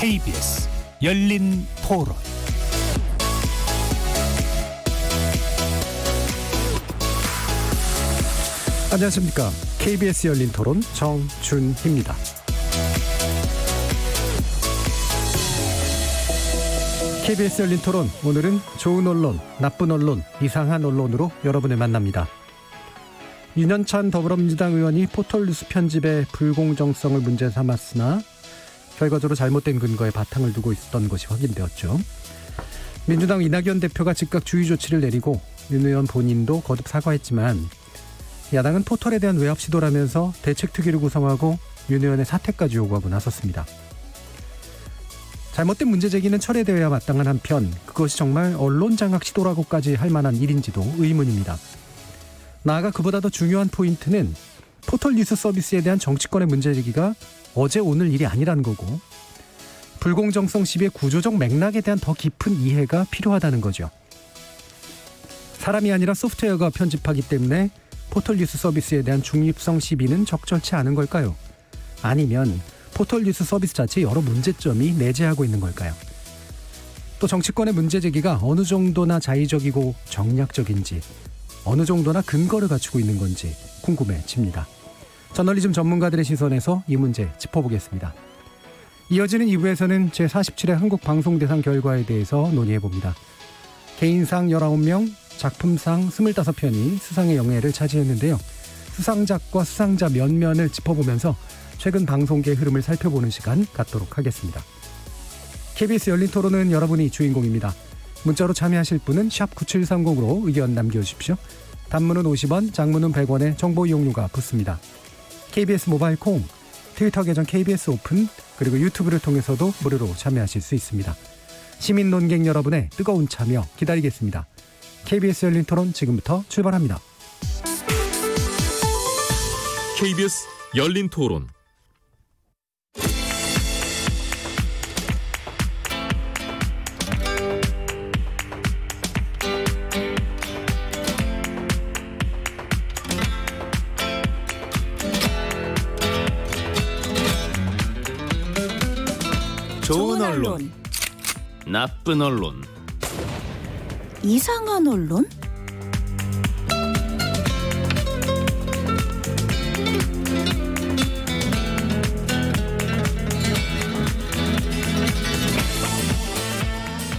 KBS 열린 토론. 안녕하십니까. KBS 열린 토론 정준희입니다. KBS 열린 토론, 오늘은 좋은 언론, 나쁜 언론, 이상한 언론으로 여러분을 만납니다. 윤현찬 더불어민주당 의원이 포털뉴스 편집의 불공정성을 문제 삼았으나 결과적으로 잘못된 근거에 바탕을 두고 있었던 것이 확인되었죠. 민주당 이낙연 대표가 즉각 주의 조치를 내리고 윤 의원 본인도 거듭 사과했지만 야당은 포털에 대한 외압 시도라면서 대책특위를 구성하고 윤 의원의 사퇴까지 요구하고 나섰습니다. 잘못된 문제 제기는 철회되어야 마땅한 한편 그것이 정말 언론 장악 시도라고까지 할 만한 일인지도 의문입니다. 나아가 그보다 더 중요한 포인트는 포털 뉴스 서비스에 대한 정치권의 문제 제기가 어제 오늘 일이 아니라는 거고, 불공정성 시비의 구조적 맥락에 대한 더 깊은 이해가 필요하다는 거죠. 사람이 아니라 소프트웨어가 편집하기 때문에 포털 뉴스 서비스에 대한 중립성 시비는 적절치 않은 걸까요? 아니면 포털 뉴스 서비스 자체에 여러 문제점이 내재하고 있는 걸까요? 또 정치권의 문제 제기가 어느 정도나 자의적이고 정략적인지, 어느 정도나 근거를 갖추고 있는 건지 궁금해집니다. 저널리즘 전문가들의 시선에서 이 문제 짚어보겠습니다. 이어지는 2부에서는 제47회 한국방송대상 결과에 대해서 논의해봅니다. 개인상 19명, 작품상 25편이 수상의 영예를 차지했는데요. 수상작과 수상자 면면을 짚어보면서 최근 방송계의 흐름을 살펴보는 시간 갖도록 하겠습니다. KBS 열린 토론은 여러분이 주인공입니다. 문자로 참여하실 분은 샵9730으로 의견 남겨주십시오. 단문은 50원, 장문은 100원의 정보 이용료가 붙습니다. KBS 모바일 콩, 트위터 계정 KBS 오픈, 그리고 유튜브를 통해서도 무료로 참여하실 수 있습니다. 시민 논객 여러분의 뜨거운 참여 기다리겠습니다. KBS 열린 토론 지금부터 출발합니다. KBS 열린 토론. 좋은 언론, 나쁜 언론, 이상한 언론?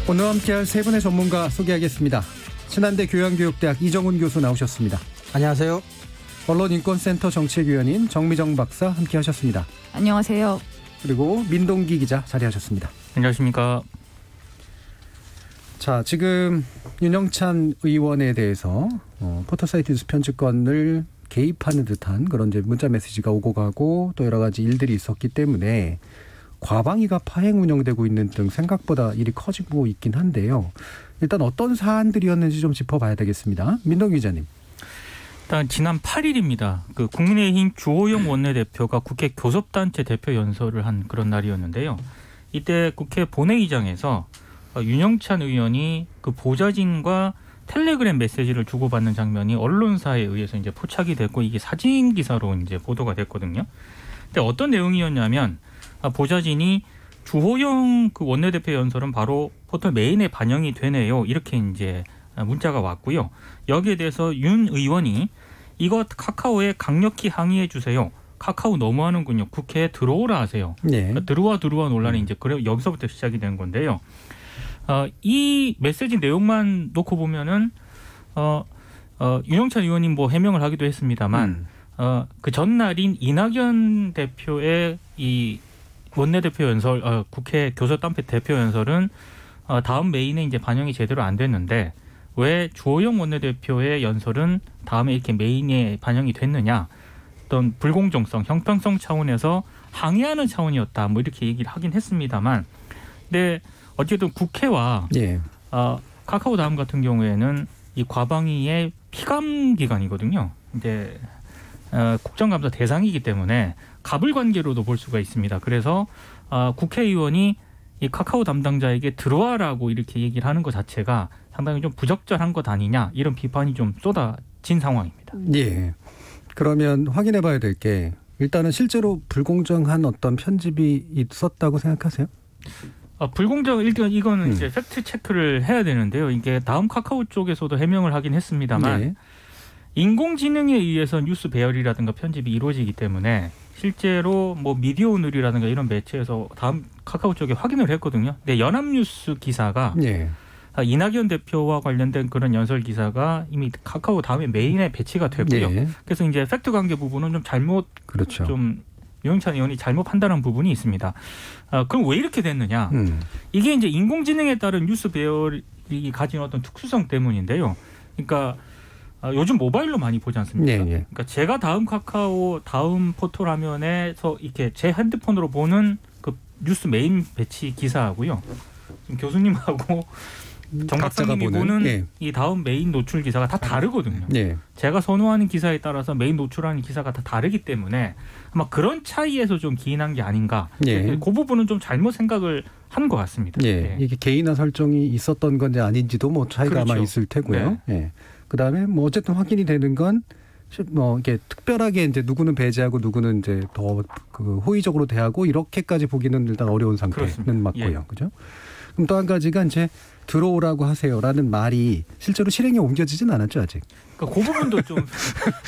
오늘 함께할 세 분의 전문가 소개하겠습니다. 신한대 교양교육대학 이정훈 교수 나오셨습니다. 안녕하세요. 언론인권센터 정책위원인 정미정 박사 함께하셨습니다. 안녕하세요. 그리고 민동기 기자 자리하셨습니다. 안녕하십니까. 자, 지금 윤영찬 의원에 대해서 포털사이트 뉴스 편집권을 개입하는 듯한 그런 이제 문자 메시지가 오고 가고 또 여러 가지 일들이 있었기 때문에 과방위가 파행 운영되고 있는 등 생각보다 일이 커지고 있긴 한데요. 일단 어떤 사안들이었는지 좀 짚어봐야 되겠습니다. 민동기 기자님. 일단 지난 8일입니다. 국민의힘 주호영 원내대표가 국회 교섭단체 대표 연설을 한 그런 날이었는데요. 이때 국회 본회의장에서 윤영찬 의원이 그 보좌진과 텔레그램 메시지를 주고받는 장면이 언론사에 의해서 이제 포착이 됐고 이게 사진 기사로 이제 보도가 됐거든요. 근데 어떤 내용이었냐면 보좌진이 주호영 그 원내대표 연설은 바로 포털 메인에 반영이 되네요. 이렇게 이제 문자가 왔고요. 여기에 대해서 윤 의원이 이거 카카오에 강력히 항의해 주세요. 카카오 너무하는군요. 국회에 들어오라 하세요. 네. 그러니까 들어와 논란이 이제 그래 여기서부터 시작이 된 건데요. 이 메시지 내용만 놓고 보면은 윤영찬 의원님 뭐 해명을 하기도 했습니다만 그 전날인 이낙연 대표의 이 원내대표 연설, 국회 교섭단체 대표 연설은 다음 메인에 이제 반영이 제대로 안 됐는데 왜 주호영 원내대표의 연설은 다음에 이렇게 메인에 반영이 됐느냐? 어떤 불공정성, 형평성 차원에서 항의하는 차원이었다. 뭐 이렇게 얘기를 하긴 했습니다만, 근데 어쨌든 국회와 카카오 다음 같은 경우에는 이 과방위의 피감 기관이거든요. 이제 국정감사 대상이기 때문에 갑을 관계로도 볼 수가 있습니다. 그래서 국회의원이 이 카카오 담당자에게 들어와라고 이렇게 얘기를 하는 것 자체가 상당히 좀 부적절한 것 아니냐 이런 비판이 좀 쏟아진 상황입니다. 예. 그러면 확인해 봐야 될 게 일단은 실제로 불공정한 어떤 편집이 있었다고 생각하세요? 불공정 일단 이거는 이제 팩트 체크를 해야 되는데요. 이게 다음 카카오 쪽에서도 해명을 하긴 했습니다만 네. 인공지능에 의해서 뉴스 배열이라든가 편집이 이루어지기 때문에 실제로 뭐 미디어오늘이라든가 이런 매체에서 다음 카카오 쪽에 확인을 했거든요. 근데 연합뉴스 기사가 네. 이낙연 대표와 관련된 그런 연설 기사가 이미 카카오 다음에 메인에 배치가 되고요. 네. 그래서 이제 팩트 관계 부분은 좀 잘못 그렇죠. 좀 유영찬 의원이 잘못 판단한 부분이 있습니다. 그럼 왜 이렇게 됐느냐? 이게 이제 인공지능에 따른 뉴스 배열이 가진 어떤 특수성 때문인데요. 그러니까 요즘 모바일로 많이 보지 않습니까? 네, 네. 그러니까 제가 다음 카카오 다음 포털 화면에서 이렇게 제 핸드폰으로 보는 그 뉴스 메인 배치 기사하고요. 지금 교수님하고 정 박사님이 보는 네. 이 다음 메인 노출 기사가 다 다르거든요. 네. 제가 선호하는 기사에 따라서 메인 노출하는 기사가 다 다르기 때문에 아마 그런 차이에서 좀 기인한 게 아닌가. 네. 그 부분은 좀 잘못 생각을 한 것 같습니다. 예, 네. 이게 개인화 설정이 있었던 건지 아닌지도 뭐 차이가 그렇죠. 아마 있을 테고요. 네. 예. 그다음에 뭐 어쨌든 확인이 되는 건 뭐 이게 특별하게 이제 누구는 배제하고 누구는 이제 더 그 호의적으로 대하고 이렇게까지 보기는 일단 어려운 상태는 그렇습니다. 맞고요. 예. 그죠? 그럼 또 한 가지가 이제 들어오라고 하세요라는 말이 실제로 실행에 옮겨지진 않았죠 아직. 그러니까 그 부분도 좀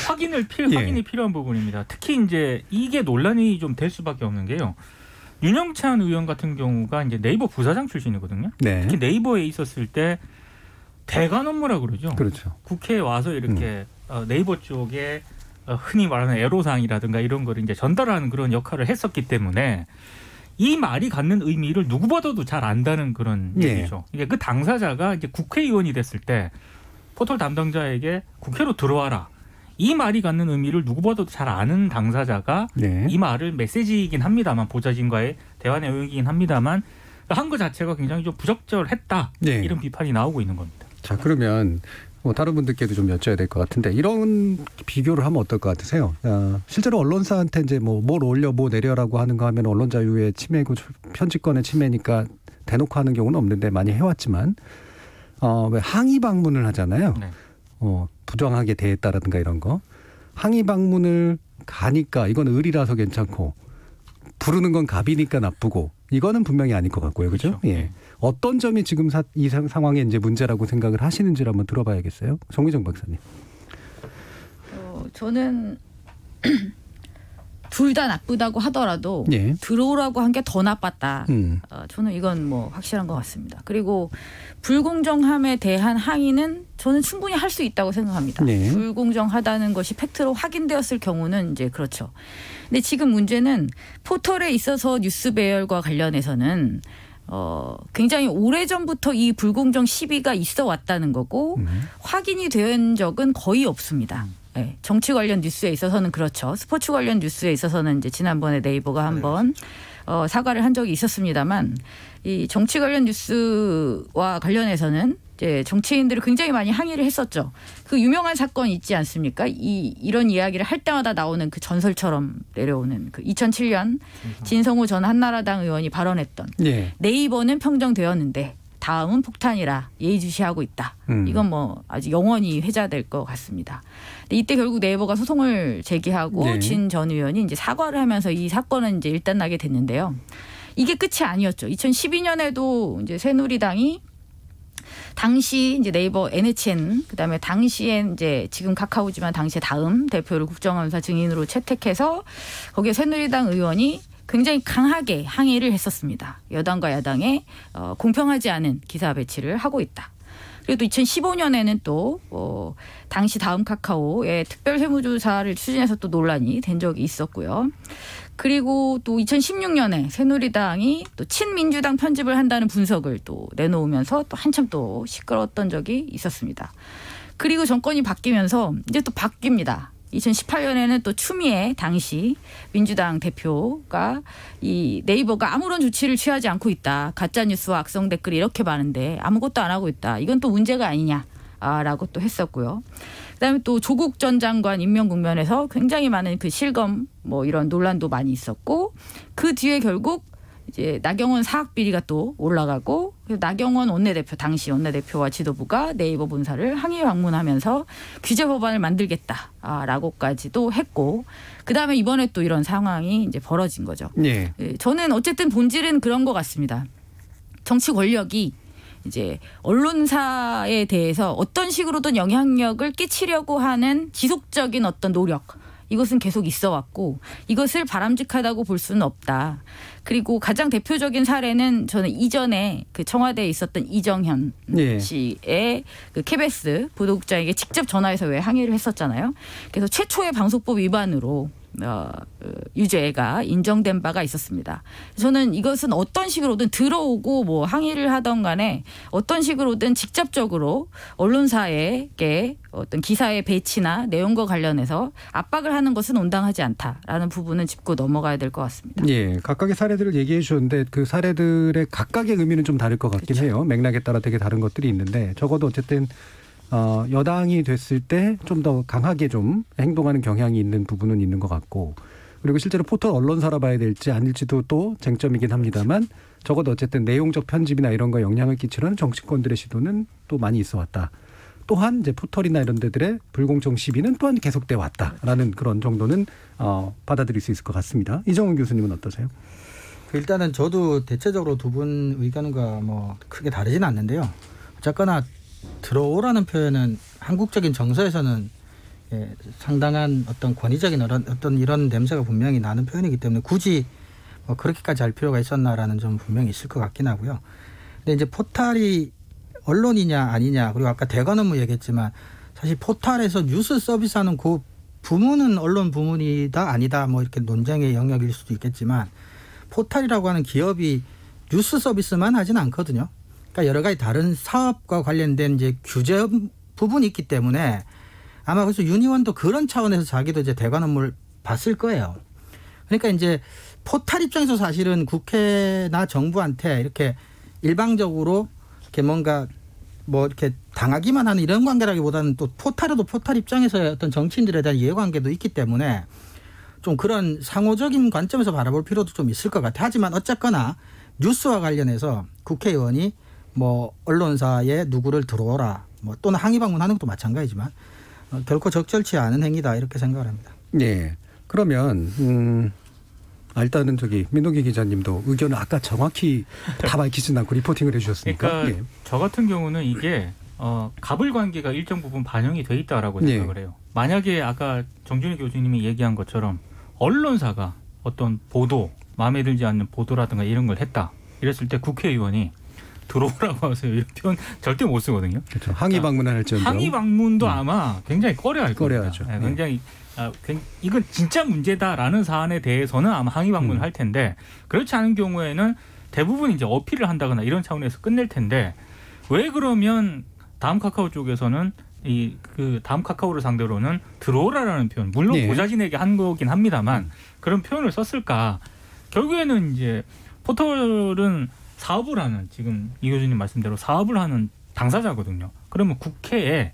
확인이 필요한 부분입니다. 특히 이제 이게 논란이 좀 될 수밖에 없는 게요. 윤영찬 의원 같은 경우가 이제 네이버 부사장 출신이거든요. 네. 특히 네이버에 있었을 때 대관 업무라 그러죠. 그렇죠. 국회에 와서 이렇게 네이버 쪽에 흔히 말하는 애로사항이라든가 이런 거를 이제 전달하는 그런 역할을 했었기 때문에 이 말이 갖는 의미를 누구보다도 잘 안다는 그런 얘기죠. 이게 그 당사자가 이제 국회의원이 됐을 때 포털 담당자에게 국회로 들어와라. 이 말이 갖는 의미를 누구보다도 잘 아는 당사자가 네. 이 말을 메시지이긴 합니다만 보좌진과의 대화 내용이긴 합니다만 한 거 자체가 굉장히 좀 부적절했다. 네. 이런 비판이 나오고 있는 겁니다. 자 그러면 뭐 다른 분들께도 좀 여쭤야 될 것 같은데 이런 비교를 하면 어떨 것 같으세요? 실제로 언론사한테 이제 뭐 뭘 올려 뭐 내려라고 하는 거 하면 언론 자유의 침해고 편집권의 침해니까 대놓고 하는 경우는 없는데 많이 해왔지만 왜 항의 방문을 하잖아요. 네. 부정하게 대했다라든가 이런 거 항의 방문을 가니까 이건 을이라서 괜찮고 부르는 건 갑이니까 나쁘고 이거는 분명히 아닐 것 같고요, 그렇죠? 그렇죠. 예. 어떤 점이 지금 이 상황에 이제 문제라고 생각을 하시는지를 한번 들어봐야겠어요, 정미정 박사님. 저는 둘 다 나쁘다고 하더라도 예. 들어오라고 한 게 더 나빴다. 저는 이건 뭐 확실한 것 같습니다. 그리고 불공정함에 대한 항의는 저는 충분히 할 수 있다고 생각합니다. 네. 불공정하다는 것이 팩트로 확인되었을 경우는 이제 그렇죠. 근데 지금 문제는 포털에 있어서 뉴스 배열과 관련해서는 굉장히 오래전부터 이 불공정 시비가 있어 왔다는 거고 확인이 된 적은 거의 없습니다. 네, 정치 관련 뉴스에 있어서는 그렇죠. 스포츠 관련 뉴스에 있어서는 이제 지난번에 네이버가 한번 사과를 한 적이 있었습니다만 이 정치 관련 뉴스와 관련해서는 이제 정치인들이 굉장히 많이 항의를 했었죠. 그 유명한 사건 있지 않습니까? 이런 이야기를 할 때마다 나오는 그 전설처럼 내려오는 그 2007년 진성호 전 한나라당 의원이 발언했던 예. 네이버는 평정되었는데 다음은 폭탄이라 예의주시하고 있다. 이건 뭐 아주 영원히 회자될 것 같습니다. 근데 이때 결국 네이버가 소송을 제기하고 네. 진 전 의원이 이제 사과를 하면서 이 사건은 이제 일단나게 됐는데요. 이게 끝이 아니었죠. 2012년에도 이제 새누리당이 당시 이제 네이버 NHN 그다음에 당시에 이제 지금 카카오지만 당시에 다음 대표를 국정감사 증인으로 채택해서 거기에 새누리당 의원이 굉장히 강하게 항의를 했었습니다. 여당과 야당의 공평하지 않은 기사 배치를 하고 있다. 그리고 또 2015년에는 또 당시 다음 카카오의 특별 세무조사를 추진해서 또 논란이 된 적이 있었고요. 그리고 또 2016년에 새누리당이 또 친민주당 편집을 한다는 분석을 또 내놓으면서 또 한참 또 시끄러웠던 적이 있었습니다. 그리고 정권이 바뀌면서 이제 또 바뀝니다. 2018년에는 또 추미애 당시 민주당 대표가 이 네이버가 아무런 조치를 취하지 않고 있다. 가짜뉴스와 악성 댓글이 이렇게 많은데 아무것도 안 하고 있다. 이건 또 문제가 아니냐라고 또 했었고요. 그다음에 또 조국 전 장관 임명 국면에서 굉장히 많은 그 실검 뭐 이런 논란도 많이 있었고 그 뒤에 결국 이제 나경원 사학 비리가 또 올라가고 나경원 원내대표 당시 원내대표와 지도부가 네이버 본사를 항의 방문하면서 규제 법안을 만들겠다라고까지도 했고 그다음에 이번에 또 이런 상황이 이제 벌어진 거죠. 예. 저는 어쨌든 본질은 그런 것 같습니다. 정치 권력이 이제 언론사에 대해서 어떤 식으로든 영향력을 끼치려고 하는 지속적인 어떤 노력 이것은 계속 있어 왔고 이것을 바람직하다고 볼 수는 없다. 그리고 가장 대표적인 사례는 저는 이전에 그 청와대에 있었던 이정현 씨의 그 KBS 보도국장에게 직접 전화해서 왜 항의를 했었잖아요. 그래서 최초의 방송법 위반으로 유죄가 인정된 바가 있었습니다. 저는 이것은 어떤 식으로든 들어오고 뭐 항의를 하던 간에 어떤 식으로든 직접적으로 언론사에게 어떤 기사의 배치나 내용과 관련해서 압박을 하는 것은 온당하지 않다라는 부분은 짚고 넘어가야 될 것 같습니다. 예, 각각의 사례들을 얘기해 주셨는데 그 사례들의 각각의 의미는 좀 다를 것 같긴 해요. 맥락에 따라 되게 다른 것들이 있는데 적어도 어쨌든 여당이 됐을 때 좀 더 강하게 좀 행동하는 경향이 있는 부분은 있는 것 같고 그리고 실제로 포털 언론사라 봐야 될지 아닐지도 또 쟁점이긴 합니다만 적어도 어쨌든 내용적 편집이나 이런 거 영향을 끼치려는 정치권들의 시도는 또 많이 있어 왔다. 또한 이제 포털이나 이런 데들의 불공정 시비는 또한 계속돼 왔다라는 그런 정도는 받아들일 수 있을 것 같습니다. 이정훈 교수님은 어떠세요? 일단은 저도 대체적으로 두 분 의견과 뭐 크게 다르진 않는데요. 어쨌거나 들어오라는 표현은 한국적인 정서에서는 상당한 어떤 권위적인 어떤 이런 냄새가 분명히 나는 표현이기 때문에 굳이 뭐 그렇게까지 할 필요가 있었나라는 점 분명히 있을 것 같긴 하고요. 근데 이제 포털이 언론이냐 아니냐 그리고 아까 대관 업무 얘기했지만 사실 포털에서 뉴스 서비스하는 그 부문은 언론 부문이다 아니다 뭐 이렇게 논쟁의 영역일 수도 있겠지만 포털이라고 하는 기업이 뉴스 서비스만 하진 않거든요. 그러니까 여러 가지 다른 사업과 관련된 이제 규제 부분이 있기 때문에 아마 그래서 윤의원도 그런 차원에서 자기도 이제 대관 업무를 봤을 거예요. 그러니까 이제 포털 입장에서 사실은 국회나 정부한테 이렇게 일방적으로 이렇게 뭔가 뭐 이렇게 당하기만 하는 이런 관계라기보다는 또 포털에도 포털 입장에서의 어떤 정치인들에 대한 이해관계도 있기 때문에 좀 그런 상호적인 관점에서 바라볼 필요도 좀 있을 것 같아요. 하지만 어쨌거나 뉴스와 관련해서 국회의원이 뭐 언론사에 누구를 들어오라 뭐 또는 항의 방문하는 것도 마찬가지지만 결코 적절치 않은 행위다 이렇게 생각을 합니다. 네. 그러면 일단은 저기 민동기 기자님도 의견을 아까 정확히 다 밝히진 않고 리포팅을 해주셨으니까. 그러니까 저 같은 경우는 이게 갑을 관계가 일정 부분 반영이 돼 있다라고 생각을 해요. 만약에 아까 정준희 교수님이 얘기한 것처럼 언론사가 어떤 보도 마음에 들지 않는 보도라든가 이런 걸 했다 이랬을 때 국회의원이 들어오라고 하세요. 이런 표현 절대 못 쓰거든요. 그렇죠. 항의 방문을 할지언정. 항의 방문도 아마 굉장히 꺼려할 겁니다. 꺼려하죠. 네, 굉장히 이건 진짜 문제다라는 사안에 대해서는 아마 항의 방문을 할 텐데 그렇지 않은 경우에는 대부분 이제 어필을 한다거나 이런 차원에서 끝낼 텐데 왜 그러면 다음 카카오 쪽에서는 그 다음 카카오를 상대로는 들어오라라는 표현 물론 보좌진에게 한 거긴 합니다만 그런 표현을 썼을까? 결국에는 이제 포털은 사업을 하는 지금 이 교수님 말씀대로 사업을 하는 당사자거든요. 그러면 국회에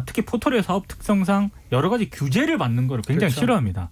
특히 포털의 사업 특성상 여러 가지 규제를 받는 걸 굉장히 그렇죠. 싫어합니다.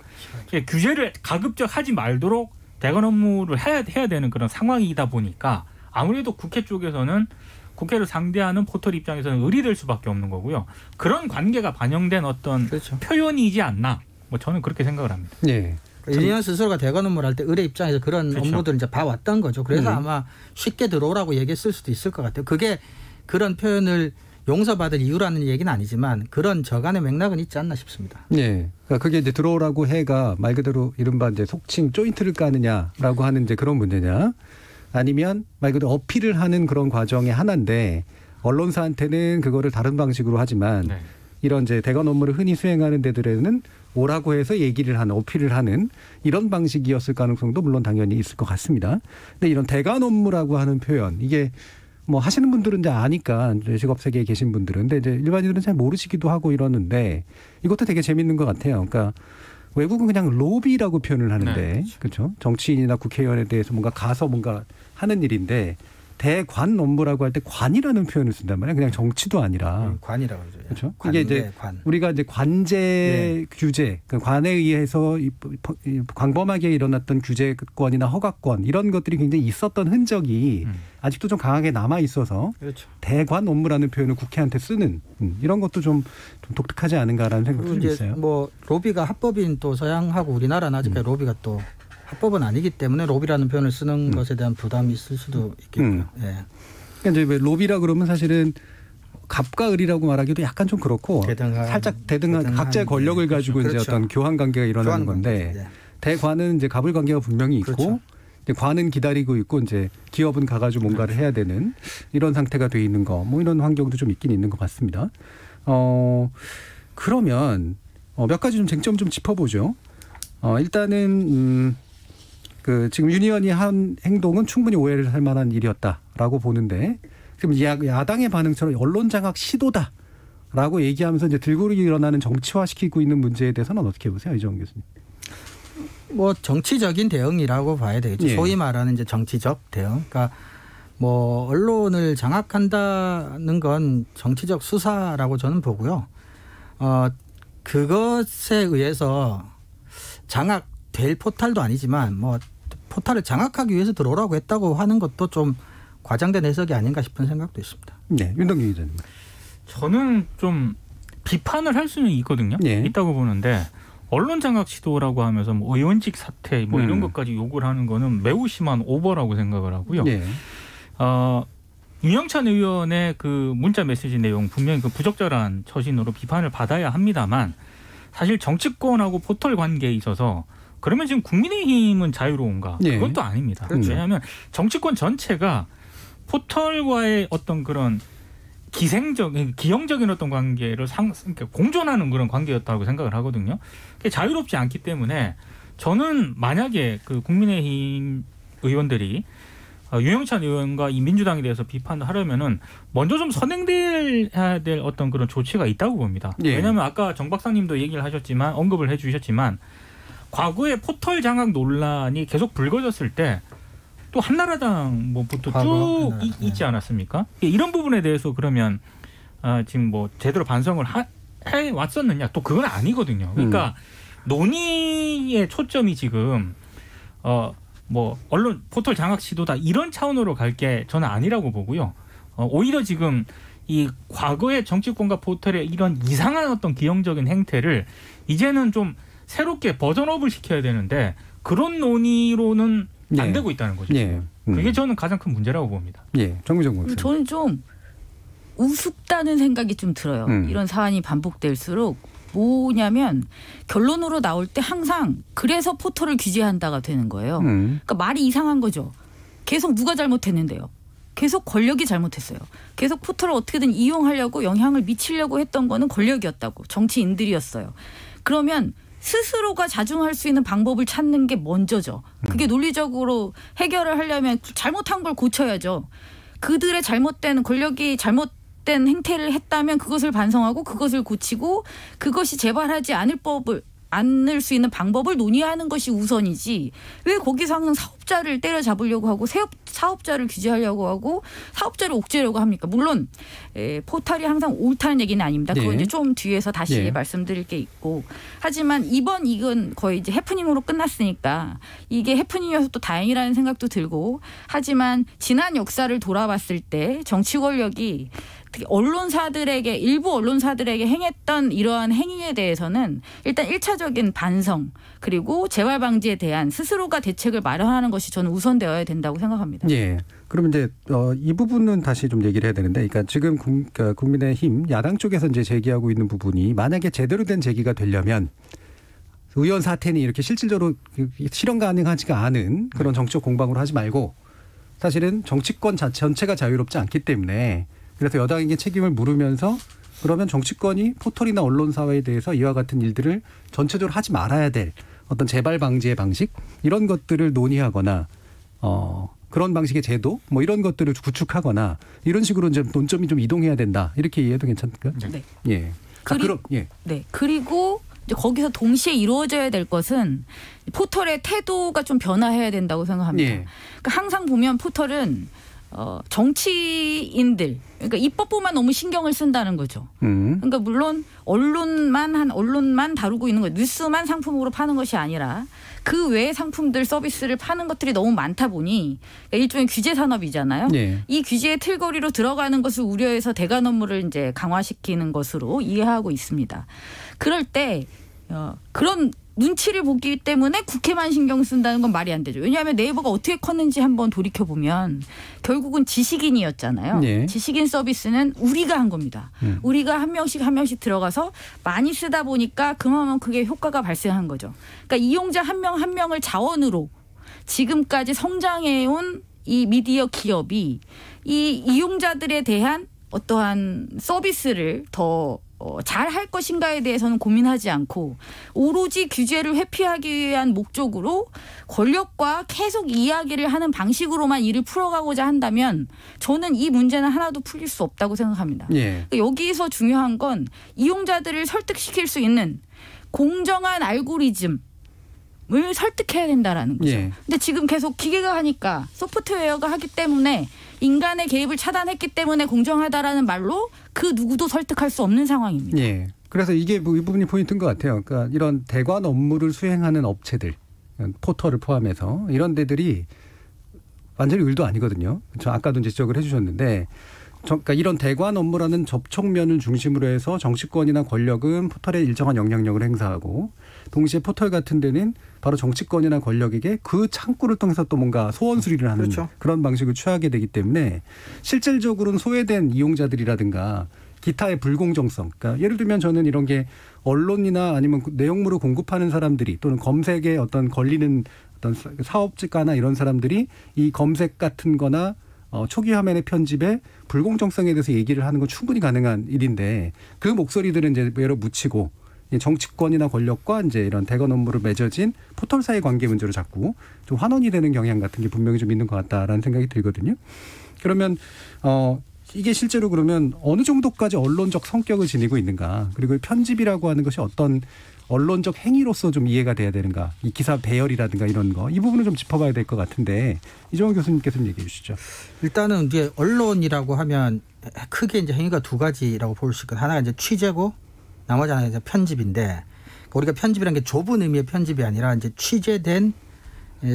규제를 가급적 하지 말도록 대관 업무를 해야 되는 그런 상황이다 보니까 아무래도 국회 쪽에서는 국회를 상대하는 포털 입장에서는 의리될 수밖에 없는 거고요. 그런 관계가 반영된 어떤 그렇죠. 표현이지 않나. 뭐 저는 그렇게 생각을 합니다. 네. 윤의원 스스로가 대관 업무를 할 때 의뢰 입장에서 그런 그렇죠. 업무들을 이제 봐왔던 거죠. 그래서 아마 쉽게 들어오라고 얘기했을 수도 있을 것 같아요. 그게 그런 표현을 용서받을 이유라는 얘기는 아니지만 그런 저간의 맥락은 있지 않나 싶습니다. 네. 그러니까 그게 이제 들어오라고 해가 말 그대로 이른바 이제 속칭 조인트를 까느냐라고 하는 이제 그런 문제냐 아니면 말 그대로 어필을 하는 그런 과정의 하나인데 언론사한테는 그거를 다른 방식으로 하지만 이런 이제 대관 업무를 흔히 수행하는 데들에는 오라고 해서 얘기를 하는 어필을 하는 이런 방식이었을 가능성도 물론 당연히 있을 것 같습니다. 근데 이런 대관 업무라고 하는 표현 이게 뭐 하시는 분들은 이제 아니까 직업 세계에 계신 분들은 근데 이제 일반인들은 잘 모르시기도 하고 이러는데 이것도 되게 재밌는 것 같아요. 그러니까 외국은 그냥 로비라고 표현을 하는데 그렇죠. 정치인이나 국회의원에 대해서 뭔가 가서 뭔가 하는 일인데 대관 업무라고 할 때 관이라는 표현을 쓴단 말이에요. 그냥 정치도 아니라. 관이라고 그러죠. 그렇죠. 관, 이게 이제 우리가 이제 관제 규제, 그러니까 관에 의해서 광범하게 일어났던 규제권이나 허가권 이런 것들이 굉장히 있었던 흔적이 아직도 좀 강하게 남아 있어서 그렇죠. 대관 업무라는 표현을 국회한테 쓰는 이런 것도 좀 독특하지 않은가라는 생각도 좀 있어요. 뭐 로비가 합법인 또 서양하고 우리나라는 아직까지 로비가 또 합법은 아니기 때문에 로비라는 표현을 쓰는 것에 대한 부담이 있을 수도 있겠고요. 예. 그러니까 이제 로비라 그러면 사실은 갑과 을이라고 말하기도 약간 좀 그렇고 살짝 대등한 각자의 권력을 가지고 그렇죠. 이제 어떤 교환 관계가 일어나는 건데 예. 대관은 이제 갑을 관계가 분명히 있고 그렇죠. 이제 관은 기다리고 있고 이제 기업은 가가지고 뭔가를 해야 되는 이런 상태가 돼 있는 거 뭐 이런 환경도 좀 있긴 있는 것 같습니다. 그러면 몇 가지 좀 쟁점 좀 짚어보죠. 일단은 그 지금 윤 의원이 한 행동은 충분히 오해를 할 만한 일이었다라고 보는데 지금 야당의 반응처럼 언론 장악 시도다라고 얘기하면서 이제 들고 일어나는 정치화시키고 있는 문제에 대해서는 어떻게 보세요, 이정훈 교수님? 뭐 정치적인 대응이라고 봐야 되겠죠. 예. 소위 말하는 이제 정치적 대응. 그러니까 뭐 언론을 장악한다는 건 정치적 수사라고 저는 보고요. 그것에 의해서 장악될 포탈도 아니지만 뭐 포탈을 장악하기 위해서 들어오라고 했다고 하는 것도 좀 과장된 해석이 아닌가 싶은 생각도 있습니다. 네, 윤동규 기자님. 저는 좀 비판을 할 수는 있거든요. 예. 있다고 보는데 언론 장악 시도라고 하면서 뭐 의원직 사퇴 뭐 이런 것까지 요구를 하는 거는 매우 심한 오버라고 생각을 하고요. 예. 윤영찬 의원의 그 문자 메시지 내용 분명히 그 부적절한 처신으로 비판을 받아야 합니다만 사실 정치권하고 포털 관계에 있어서 그러면 지금 국민의힘은 자유로운가? 예. 그건 또 아닙니다. 그렇죠. 왜냐하면 정치권 전체가 포털과의 어떤 그런 기형적인 어떤 관계를 그러니까 공존하는 그런 관계였다고 생각을 하거든요. 자유롭지 않기 때문에 저는 만약에 그 국민의힘 의원들이 유영찬 의원과 이 민주당에 대해서 비판을 하려면은 먼저 좀 선행돼야 될 어떤 그런 조치가 있다고 봅니다. 예. 왜냐하면 아까 정 박사님도 얘기를 하셨지만 언급을 해주셨지만 과거에 포털 장악 논란이 계속 불거졌을 때 또 한나라당 뭐부터 쭉 있지 않았습니까? 이런 부분에 대해서 그러면 지금 뭐 제대로 반성을 해 왔었느냐? 또 그건 아니거든요. 그러니까 논의의 초점이 지금 뭐 언론 포털 장악 시도다 이런 차원으로 갈 게 저는 아니라고 보고요. 오히려 지금 이 과거의 정치권과 포털의 이런 이상한 어떤 기형적인 행태를 이제는 좀 새롭게 버전업을 시켜야 되는데 그런 논의로는 안 되고 있다는 거죠. 예. 그게 저는 가장 큰 문제라고 봅니다. 예, 정미정 목사님. 저는 좀 우습다는 생각이 좀 들어요. 이런 사안이 반복될수록 뭐냐면 결론으로 나올 때 항상 그래서 포털을 규제한다가 되는 거예요. 그러니까 말이 이상한 거죠. 계속 누가 잘못했는데요. 계속 권력이 잘못했어요. 계속 포털을 어떻게든 이용하려고 영향을 미치려고 했던 거는 권력이었다고. 정치인들이었어요. 그러면 스스로가 자중할 수 있는 방법을 찾는 게 먼저죠. 그게 논리적으로 해결을 하려면 잘못한 걸 고쳐야죠. 그들의 잘못된 권력이 잘못된 행태를 했다면 그것을 반성하고 그것을 고치고 그것이 재발하지 않을 수 있는 방법을 논의하는 것이 우선이지 왜 거기서 항상 사업자를 때려잡으려고 하고 사업자를 규제하려고 하고 사업자를 옥죄려고 합니까? 물론 포털이 항상 옳다는 얘기는 아닙니다. 그건 이제 좀 뒤에서 다시 말씀드릴 게 있고 하지만 이건 거의 이제 해프닝으로 끝났으니까 이게 해프닝이어서 또 다행이라는 생각도 들고 하지만 지난 역사를 돌아봤을 때 정치 권력이 특히 일부 언론사들에게 행했던 이러한 행위에 대해서는 일단 1차적인 반성 그리고 재발 방지에 대한 스스로가 대책을 마련하는 것이 저는 우선되어야 된다고 생각합니다. 예. 그럼 이제 이 부분은 다시 좀 얘기를 해야 되는데, 그러니까 지금 국민의힘 야당 쪽에서 이제 제기하고 있는 부분이 만약에 제대로 된 제기가 되려면 의원 사퇴니 이렇게 실질적으로 실현 가능하지가 않은 그런 정치적 공방으로 하지 말고 사실은 정치권 전체가 자유롭지 않기 때문에. 그래서 여당에게 책임을 물으면서 그러면 정치권이 포털이나 언론사에 대해서 이와 같은 일들을 전체적으로 하지 말아야 될 어떤 재발 방지의 방식 이런 것들을 논의하거나 그런 방식의 제도 뭐 이런 것들을 구축하거나 이런 식으로 이제 논점이 좀 이동해야 된다 이렇게 이해해도 괜찮을까요? 네. 예. 네. 그리고 이제 거기서 동시에 이루어져야 될 것은 포털의 태도가 좀 변화해야 된다고 생각합니다. 예. 그러니까 항상 보면 포털은 정치인들, 그러니까 입법부만 너무 신경을 쓴다는 거죠. 그러니까 물론 언론만 다루고 있는 거, 뉴스만 상품으로 파는 것이 아니라 그 외의 상품들 서비스를 파는 것들이 너무 많다 보니 그러니까 일종의 규제 산업이잖아요. 네. 이 규제의 틀거리로 들어가는 것을 우려해서 대관 업무를 이제 강화시키는 것으로 이해하고 있습니다. 그럴 때 그런 눈치를 보기 때문에 국회만 신경 쓴다는 건 말이 안 되죠. 왜냐하면 네이버가 어떻게 컸는지 한번 돌이켜보면 결국은 지식인이었잖아요. 네. 지식인 서비스는 우리가 한 겁니다. 우리가 한 명씩 들어가서 많이 쓰다 보니까 그만큼 그게 효과가 발생한 거죠. 그러니까 이용자 한 명 한 명을 자원으로 지금까지 성장해온 이 미디어 기업이 이 이용자들에 대한 어떠한 서비스를 더 잘 할 것인가에 대해서는 고민하지 않고 오로지 규제를 회피하기 위한 목적으로 권력과 계속 이야기를 하는 방식으로만 일을 풀어가고자 한다면 저는 이 문제는 하나도 풀릴 수 없다고 생각합니다. 예. 여기서 중요한 건 이용자들을 설득시킬 수 있는 공정한 알고리즘을 설득해야 된다라는 거죠. 예. 근데 지금 계속 기계가 하니까 소프트웨어가 하기 때문에 인간의 개입을 차단했기 때문에 공정하다라는 말로 그 누구도 설득할 수 없는 상황입니다. 예. 그래서 이게 뭐 이 부분이 포인트인 것 같아요. 그러니까 이런 대관 업무를 수행하는 업체들, 포털을 포함해서 이런 데들이 완전히 을도 아니거든요. 저 아까도 지적을 해 주셨는데 그러니까 이런 대관 업무라는 접촉면을 중심으로 해서 정치권이나 권력은 포털에 일정한 영향력을 행사하고 동시에 포털 같은 데는 바로 정치권이나 권력에게 그 창구를 통해서 또 뭔가 소원 수리를 하는 그렇죠. 그런 방식을 취하게 되기 때문에 실질적으로는 소외된 이용자들이라든가 기타의 불공정성. 그러니까 예를 들면 저는 이런 게 언론이나 아니면 내용물을 공급하는 사람들이 또는 검색에 어떤 걸리는 어떤 사업가나 이런 사람들이 이 검색 같은 거나 초기 화면의 편집에 불공정성에 대해서 얘기를 하는 건 충분히 가능한 일인데 그 목소리들은 이제 외로 묻히고 정치권이나 권력과 이제 이런 대관 업무를 맺어진 포털사의 관계 문제로 자꾸 좀 환원이 되는 경향 같은 게 분명히 좀 있는 것 같다라는 생각이 들거든요. 그러면 이게 실제로 그러면 어느 정도까지 언론적 성격을 지니고 있는가, 그리고 편집이라고 하는 것이 어떤 언론적 행위로서 좀 이해가 돼야 되는가, 이 기사 배열이라든가 이런 거, 이 부분을 좀 짚어봐야 될 것 같은데 이종원 교수님께서 좀 얘기해 주시죠. 일단은 이제 언론이라고 하면 크게 이제 행위가 두 가지라고 볼 수 있고, 하나가 이제 취재고 나머지 하나가 이제 편집인데, 우리가 편집이라는 게 좁은 의미의 편집이 아니라 이제 취재된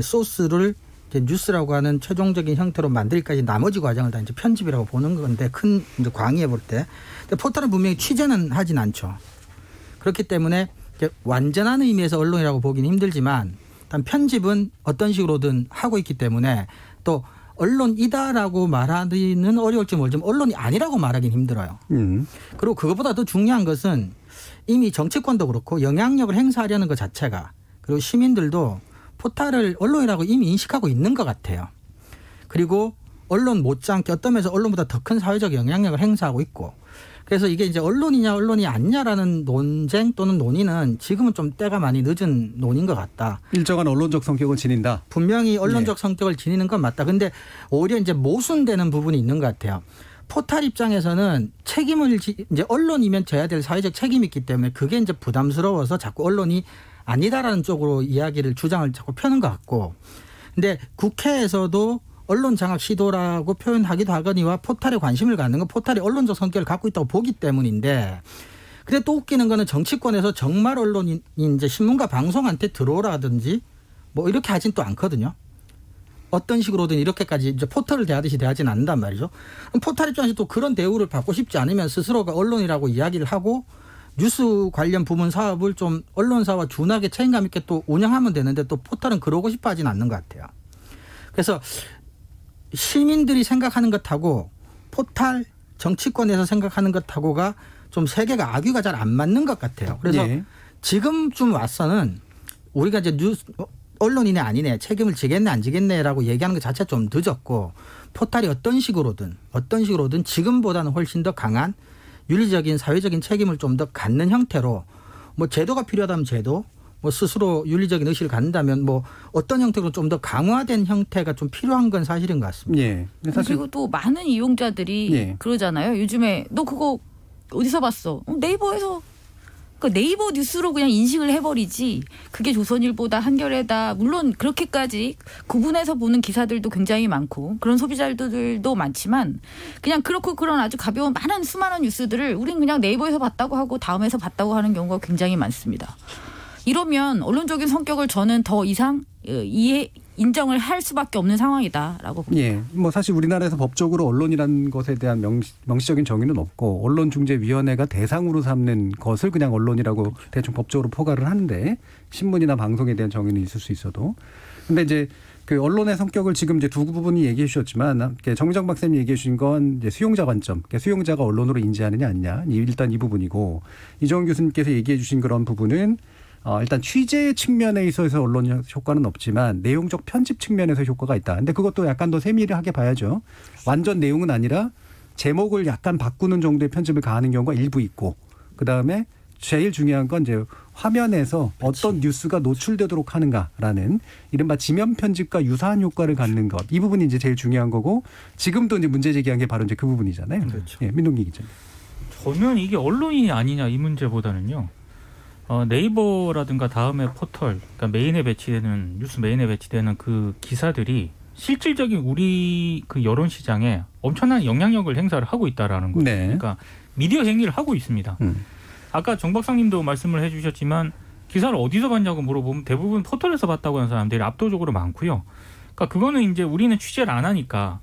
소스를 이제 뉴스라고 하는 최종적인 형태로 만들기까지 나머지 과정을 다 이제 편집이라고 보는 건데, 큰 이제 광의에 볼 때. 근데 포털은 분명히 취재는 하진 않죠. 그렇기 때문에 이제 완전한 의미에서 언론이라고 보기는 힘들지만, 일단 편집은 어떤 식으로든 하고 있기 때문에 또 언론이다라고 말하기는 어려울지 모르지만 언론이 아니라고 말하기는 힘들어요. 그리고 그것보다 더 중요한 것은 이미 정치권도 그렇고 영향력을 행사하려는 것 자체가, 그리고 시민들도 포털을 언론이라고 이미 인식하고 있는 것 같아요. 그리고 언론 못지않게 어떤 면에서 언론보다 더 큰 사회적 영향력을 행사하고 있고, 그래서 이게 이제 언론이냐 언론이 아니냐라는 논쟁 또는 논의는 지금은 좀 때가 많이 늦은 논인 것 같다. 일정한 언론적 성격을 지닌다. 분명히 언론적 성격을 지니는 건 맞다. 근데 오히려 이제 모순되는 부분이 있는 것 같아요. 포털 입장에서는 책임을 이제 언론이면 져야 될 사회적 책임이 있기 때문에 그게 이제 부담스러워서 자꾸 언론이 아니다라는 쪽으로 이야기를 주장을 자꾸 펴는 것 같고, 근데 국회에서도 언론 장악 시도라고 표현하기도 하거니와 포털에 관심을 갖는 건 포털이 언론적 성격을 갖고 있다고 보기 때문인데, 근데 또 웃기는 거는 정치권에서 정말 언론이 이제 신문과 방송한테 들어오라든지 뭐 이렇게 하진 또 않거든요. 어떤 식으로든 이렇게까지 이제 포털을 대하듯이 대하진 않는단 말이죠. 포털 입장에서 또 그런 대우를 받고 싶지 않으면 스스로가 언론이라고 이야기를 하고 뉴스 관련 부문 사업을 좀 언론사와 준하게 책임감 있게 또 운영하면 되는데, 또 포털은 그러고 싶어 하진 않는 것 같아요. 그래서 시민들이 생각하는 것하고 포털 정치권에서 생각하는 것하고가 좀 세계가 악유가 잘 안 맞는 것 같아요. 그래서 네. 지금쯤 와서는 우리가 이제 뉴스 언론이네 아니네, 책임을 지겠네 안 지겠네라고 얘기하는 것 자체가 좀 늦었고, 포털이 어떤 식으로든 지금보다는 훨씬 더 강한 윤리적인 사회적인 책임을 좀 더 갖는 형태로, 뭐 제도가 필요하다면 제도, 뭐 스스로 윤리적인 의식을 갖는다면 뭐 어떤 형태로 좀 더 강화된 형태가 좀 필요한 건 사실인 것 같습니다. 예. 사실 그리고 또 많은 이용자들이 그러잖아요. 요즘에 너 그거 어디서 봤어? 네이버에서 그러니까 네이버 뉴스로 그냥 인식을 해버리지 그게 조선일보다 한겨레다 물론 그렇게까지 구분해서 보는 기사들도 굉장히 많고 그런 소비자들도 많지만 그냥 그렇고 그런 아주 가벼운 많은 수많은 뉴스들을 우린 그냥 네이버에서 봤다고 하고 다음에서 봤다고 하는 경우가 굉장히 많습니다. 이러면 언론적인 성격을 저는 더 이상 인정을 할 수밖에 없는 상황이다라고 봅니다. 예, 뭐 사실 우리나라에서 법적으로 언론이라는 것에 대한 명시적인 정의는 없고 언론중재위원회가 대상으로 삼는 것을 그냥 언론이라고 대충 법적으로 포괄을 하는데 신문이나 방송에 대한 정의는 있을 수 있어도 근데 이제 그 언론의 성격을 지금 이제 두 부분이 얘기해 주셨지만 정미정 박사님이 얘기해 주신 건 이제 수용자 관점, 그러니까 수용자가 언론으로 인지하느냐 아니냐 일단 이 부분이고 이정훈 교수님께서 얘기해 주신 그런 부분은 일단 취재 측면에 있어서 언론 효과는 없지만 내용적 편집 측면에서 효과가 있다. 근데 그것도 약간 더 세밀하게 봐야죠. 완전 내용은 아니라 제목을 약간 바꾸는 정도의 편집을 가하는 경우가 일부 있고 그다음에 제일 중요한 건 이제 화면에서 어떤 뉴스가 노출되도록 하는가라는 이른바 지면 편집과 유사한 효과를 갖는 것. 이 부분이 이제 제일 중요한 거고 지금도 이제 문제 제기한 게 바로 이제 그 부분이잖아요. 그렇죠. 예, 민동기 기자님. 저는 이게 언론이 아니냐 이 문제보다는요. 네이버라든가 다음에 포털, 그러니까 메인에 배치되는 뉴스 메인에 배치되는 그 기사들이 실질적인 우리 그 여론 시장에 엄청난 영향력을 행사를 하고 있다라는 거죠. 네. 그러니까 미디어 행위를 하고 있습니다. 아까 정 박사님도 말씀을 해주셨지만 기사를 어디서 봤냐고 물어보면 대부분 포털에서 봤다고 하는 사람들이 압도적으로 많고요. 그러니까 그거는 이제 우리는 취재를 안 하니까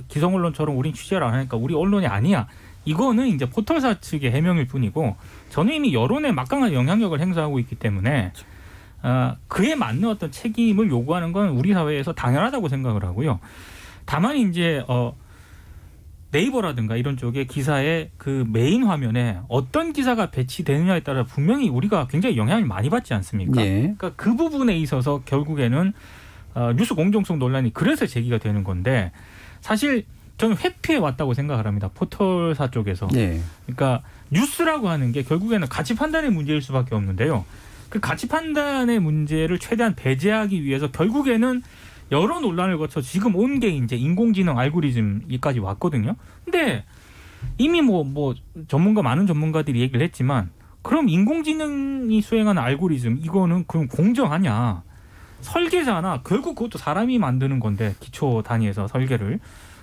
기성 언론처럼 우린 취재를 안 하니까 우리 언론이 아니야. 이거는 이제 포털사 측의 해명일 뿐이고 저는 이미 여론에 막강한 영향력을 행사하고 있기 때문에 그에 맞는 어떤 책임을 요구하는 건 우리 사회에서 당연하다고 생각을 하고요. 다만 이제 네이버라든가 이런 쪽의 기사의 그 메인 화면에 어떤 기사가 배치되느냐에 따라 분명히 우리가 굉장히 영향을 많이 받지 않습니까? 예. 그러니까 그 부분에 있어서 결국에는 뉴스 공정성 논란이 그래서 제기가 되는 건데 사실 저는 회피해 왔다고 생각을 합니다. 포털사 쪽에서. 예. 그러니까 뉴스라고 하는 게 결국에는 가치 판단의 문제일 수밖에 없는데요. 그 가치 판단의 문제를 최대한 배제하기 위해서 결국에는 여러 논란을 거쳐 지금 온 게 이제 인공지능 알고리즘까지 왔거든요. 근데 이미 뭐 많은 전문가들이 얘기를 했지만 그럼 인공지능이 수행하는 알고리즘 이거는 그럼 공정하냐? 설계자나 결국 그것도 사람이 만드는 건데 기초 단위에서 설계를.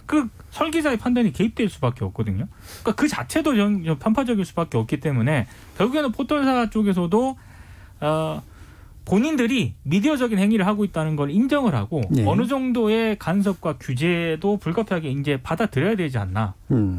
그 설계자의 판단이 개입될 수밖에 없거든요. 그러니까 그 자체도 편파적일 수밖에 없기 때문에 결국에는 포털사 쪽에서도 본인들이 미디어적인 행위를 하고 있다는 걸 인정을 하고 예. 어느 정도의 간섭과 규제도 불가피하게 이제 받아들여야 되지 않나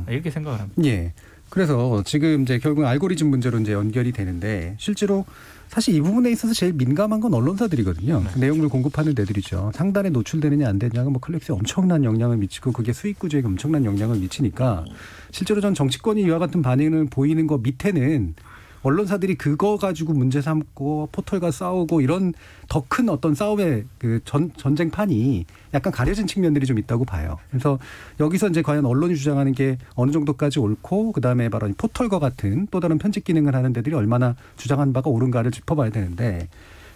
이렇게 생각을 합니다. 예. 그래서 지금 이제 결국 알고리즘 문제로 이제 연결이 되는데 실제로 사실 이 부분에 있어서 제일 민감한 건 언론사들이거든요. 네. 내용을 공급하는 데들이죠. 상단에 노출되느냐 안 되느냐가 뭐 클릭수에 엄청난 영향을 미치고 그게 수익 구조에 엄청난 영향을 미치니까 실제로 전 정치권이 이와 같은 반응을 보이는 거 밑에는 언론사들이 그거 가지고 문제 삼고 포털과 싸우고 이런 더 큰 어떤 싸움의 그 전쟁판이 약간 가려진 측면들이 좀 있다고 봐요. 그래서 여기서 이제 과연 언론이 주장하는 게 어느 정도까지 옳고 그다음에 바로 포털과 같은 또 다른 편집 기능을 하는 데들이 얼마나 주장한 바가 옳은가를 짚어봐야 되는데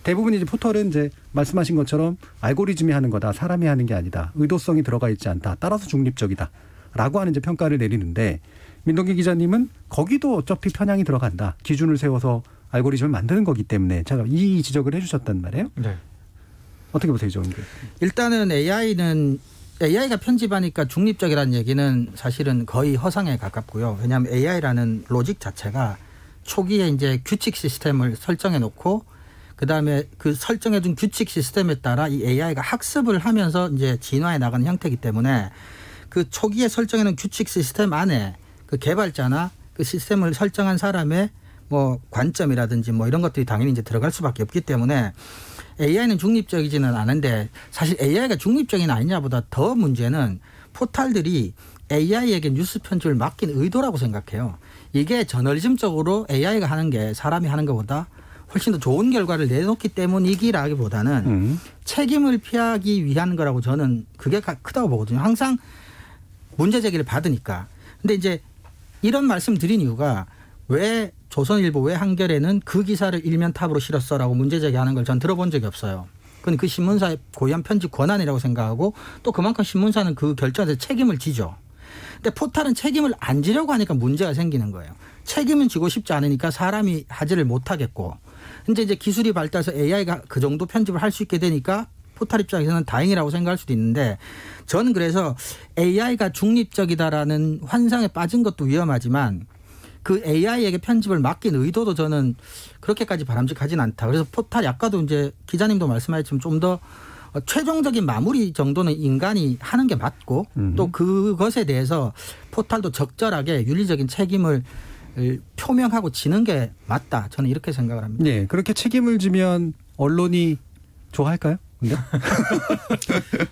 대부분 이제 포털은 이제 말씀하신 것처럼 알고리즘이 하는 거다. 사람이 하는 게 아니다. 의도성이 들어가 있지 않다. 따라서 중립적이다. 라고 하는 이제 평가를 내리는데 민동기 기자님은 거기도 어차피 편향이 들어간다. 기준을 세워서 알고리즘을 만드는 거기 때문에 제가 이 지적을 해 주셨단 말이에요. 네. 어떻게 보세요, 이정훈 교수님? 일단은 AI가 편집하니까 중립적이라는 얘기는 사실은 거의 허상에 가깝고요. 왜냐하면 AI라는 로직 자체가 초기에 이제 규칙 시스템을 설정해 놓고 그다음에 그 설정해 둔 규칙 시스템에 따라 이 AI가 학습을 하면서 이제 진화해 나가는 형태이기 때문에 그 초기에 설정해 놓은 규칙 시스템 안에 그 개발자나 그 시스템을 설정한 사람의 뭐 관점이라든지 뭐 이런 것들이 당연히 이제 들어갈 수밖에 없기 때문에 AI는 중립적이지는 않은데 사실 AI가 중립적인 아니냐보다 더 문제는 포털들이 AI에게 뉴스 편집을 맡긴 의도라고 생각해요. 이게 저널리즘적으로 AI가 하는 게 사람이 하는 것보다 훨씬 더 좋은 결과를 내놓기 때문이기라기보다는 책임을 피하기 위한 거라고 저는 그게 크다고 보거든요. 항상 문제 제기를 받으니까. 근데 이제 이런 말씀 드린 이유가 왜 조선일보 왜 한겨레는 그 기사를 일면 탑으로 실었어라고 문제 제기하는 걸 전 들어본 적이 없어요. 그건 그 신문사의 고유한 편집 권한이라고 생각하고 또 그만큼 신문사는 그 결정에 대해서 책임을 지죠. 근데 포털은 책임을 안 지려고 하니까 문제가 생기는 거예요. 책임은 지고 싶지 않으니까 사람이 하지를 못하겠고 이제 기술이 발달해서 AI가 그 정도 편집을 할 수 있게 되니까 포털 입장에서는 다행이라고 생각할 수도 있는데 저는 그래서 AI가 중립적이다라는 환상에 빠진 것도 위험하지만 그 AI에게 편집을 맡긴 의도도 저는 그렇게까지 바람직하진 않다. 그래서 포털이 아까도 이제 기자님도 말씀하셨지만 좀 더 최종적인 마무리 정도는 인간이 하는 게 맞고 또 그것에 대해서 포털도 적절하게 윤리적인 책임을 표명하고 지는 게 맞다. 저는 이렇게 생각을 합니다. 네, 그렇게 책임을 지면 언론이 좋아할까요? 근데?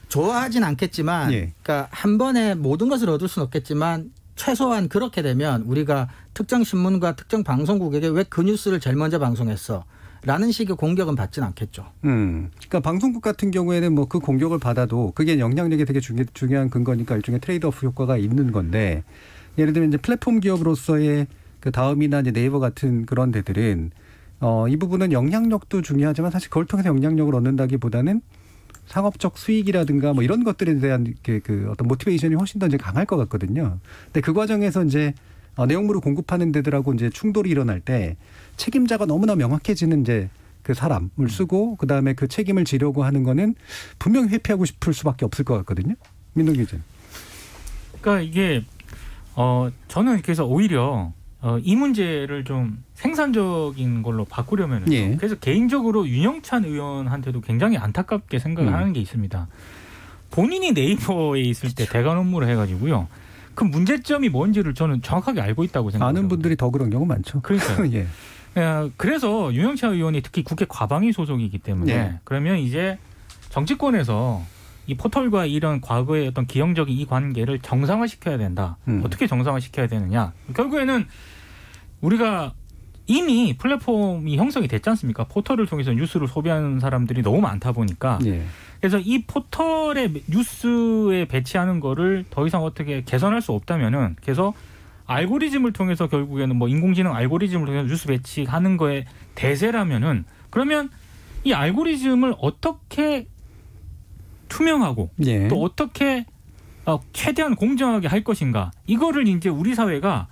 좋아하진 않겠지만 예. 그러니까 한 번에 모든 것을 얻을 수는 없겠지만 최소한 그렇게 되면 우리가 특정 신문과 특정 방송국에게 왜 그 뉴스를 제일 먼저 방송했어? 라는 식의 공격은 받지는 않겠죠. 그러니까 방송국 같은 경우에는 뭐 그 공격을 받아도 그게 영향력이 되게 중요한 근거니까 일종의 트레이드오프 효과가 있는 건데 예를 들면 이제 플랫폼 기업으로서의 그 다음이나 이제 네이버 같은 그런 데들은 이 부분은 영향력도 중요하지만 사실 그걸 통해서 영향력을 얻는다기보다는 상업적 수익이라든가 뭐 이런 것들에 대한 그 어떤 모티베이션이 훨씬 더 이제 강할 것 같거든요. 근데 그 과정에서 이제 내용물을 공급하는 데들하고 이제 충돌이 일어날 때 책임자가 너무나 명확해지는 이제 그 사람을 쓰고 그 다음에 그 책임을 지려고 하는 거는 분명히 회피하고 싶을 수밖에 없을 것 같거든요. 민동기 기자. 그러니까 이게 저는 그래서 오히려 이 문제를 좀 생산적인 걸로 바꾸려면 예. 그래서 개인적으로 윤영찬 의원한테도 굉장히 안타깝게 생각을 하는 게 있습니다. 본인이 네이버에 있을 때 대관 업무를 해가지고요. 그 문제점이 뭔지를 저는 정확하게 알고 있다고 생각해요. 아는 분들이 더 그런 경우 많죠. 그러니까요. 예. 그래서 윤영찬 의원이 특히 국회 과방위 소속이기 때문에 예. 그러면 이제 정치권에서 이 포털과 이런 과거의 어떤 기형적인 이 관계를 정상화시켜야 된다. 어떻게 정상화시켜야 되느냐. 결국에는 우리가 이미 플랫폼이 형성이 됐지 않습니까? 포털을 통해서 뉴스를 소비하는 사람들이 너무 많다 보니까 예. 그래서 이 포털에 뉴스에 배치하는 거를 더 이상 어떻게 개선할 수 없다면은 그래서 알고리즘을 통해서 결국에는 뭐 인공지능 알고리즘을 통해서 뉴스 배치하는 거에 대세라면은 그러면 이 알고리즘을 어떻게 투명하고 예. 또 어떻게 최대한 공정하게 할 것인가 이거를 이제 우리 사회가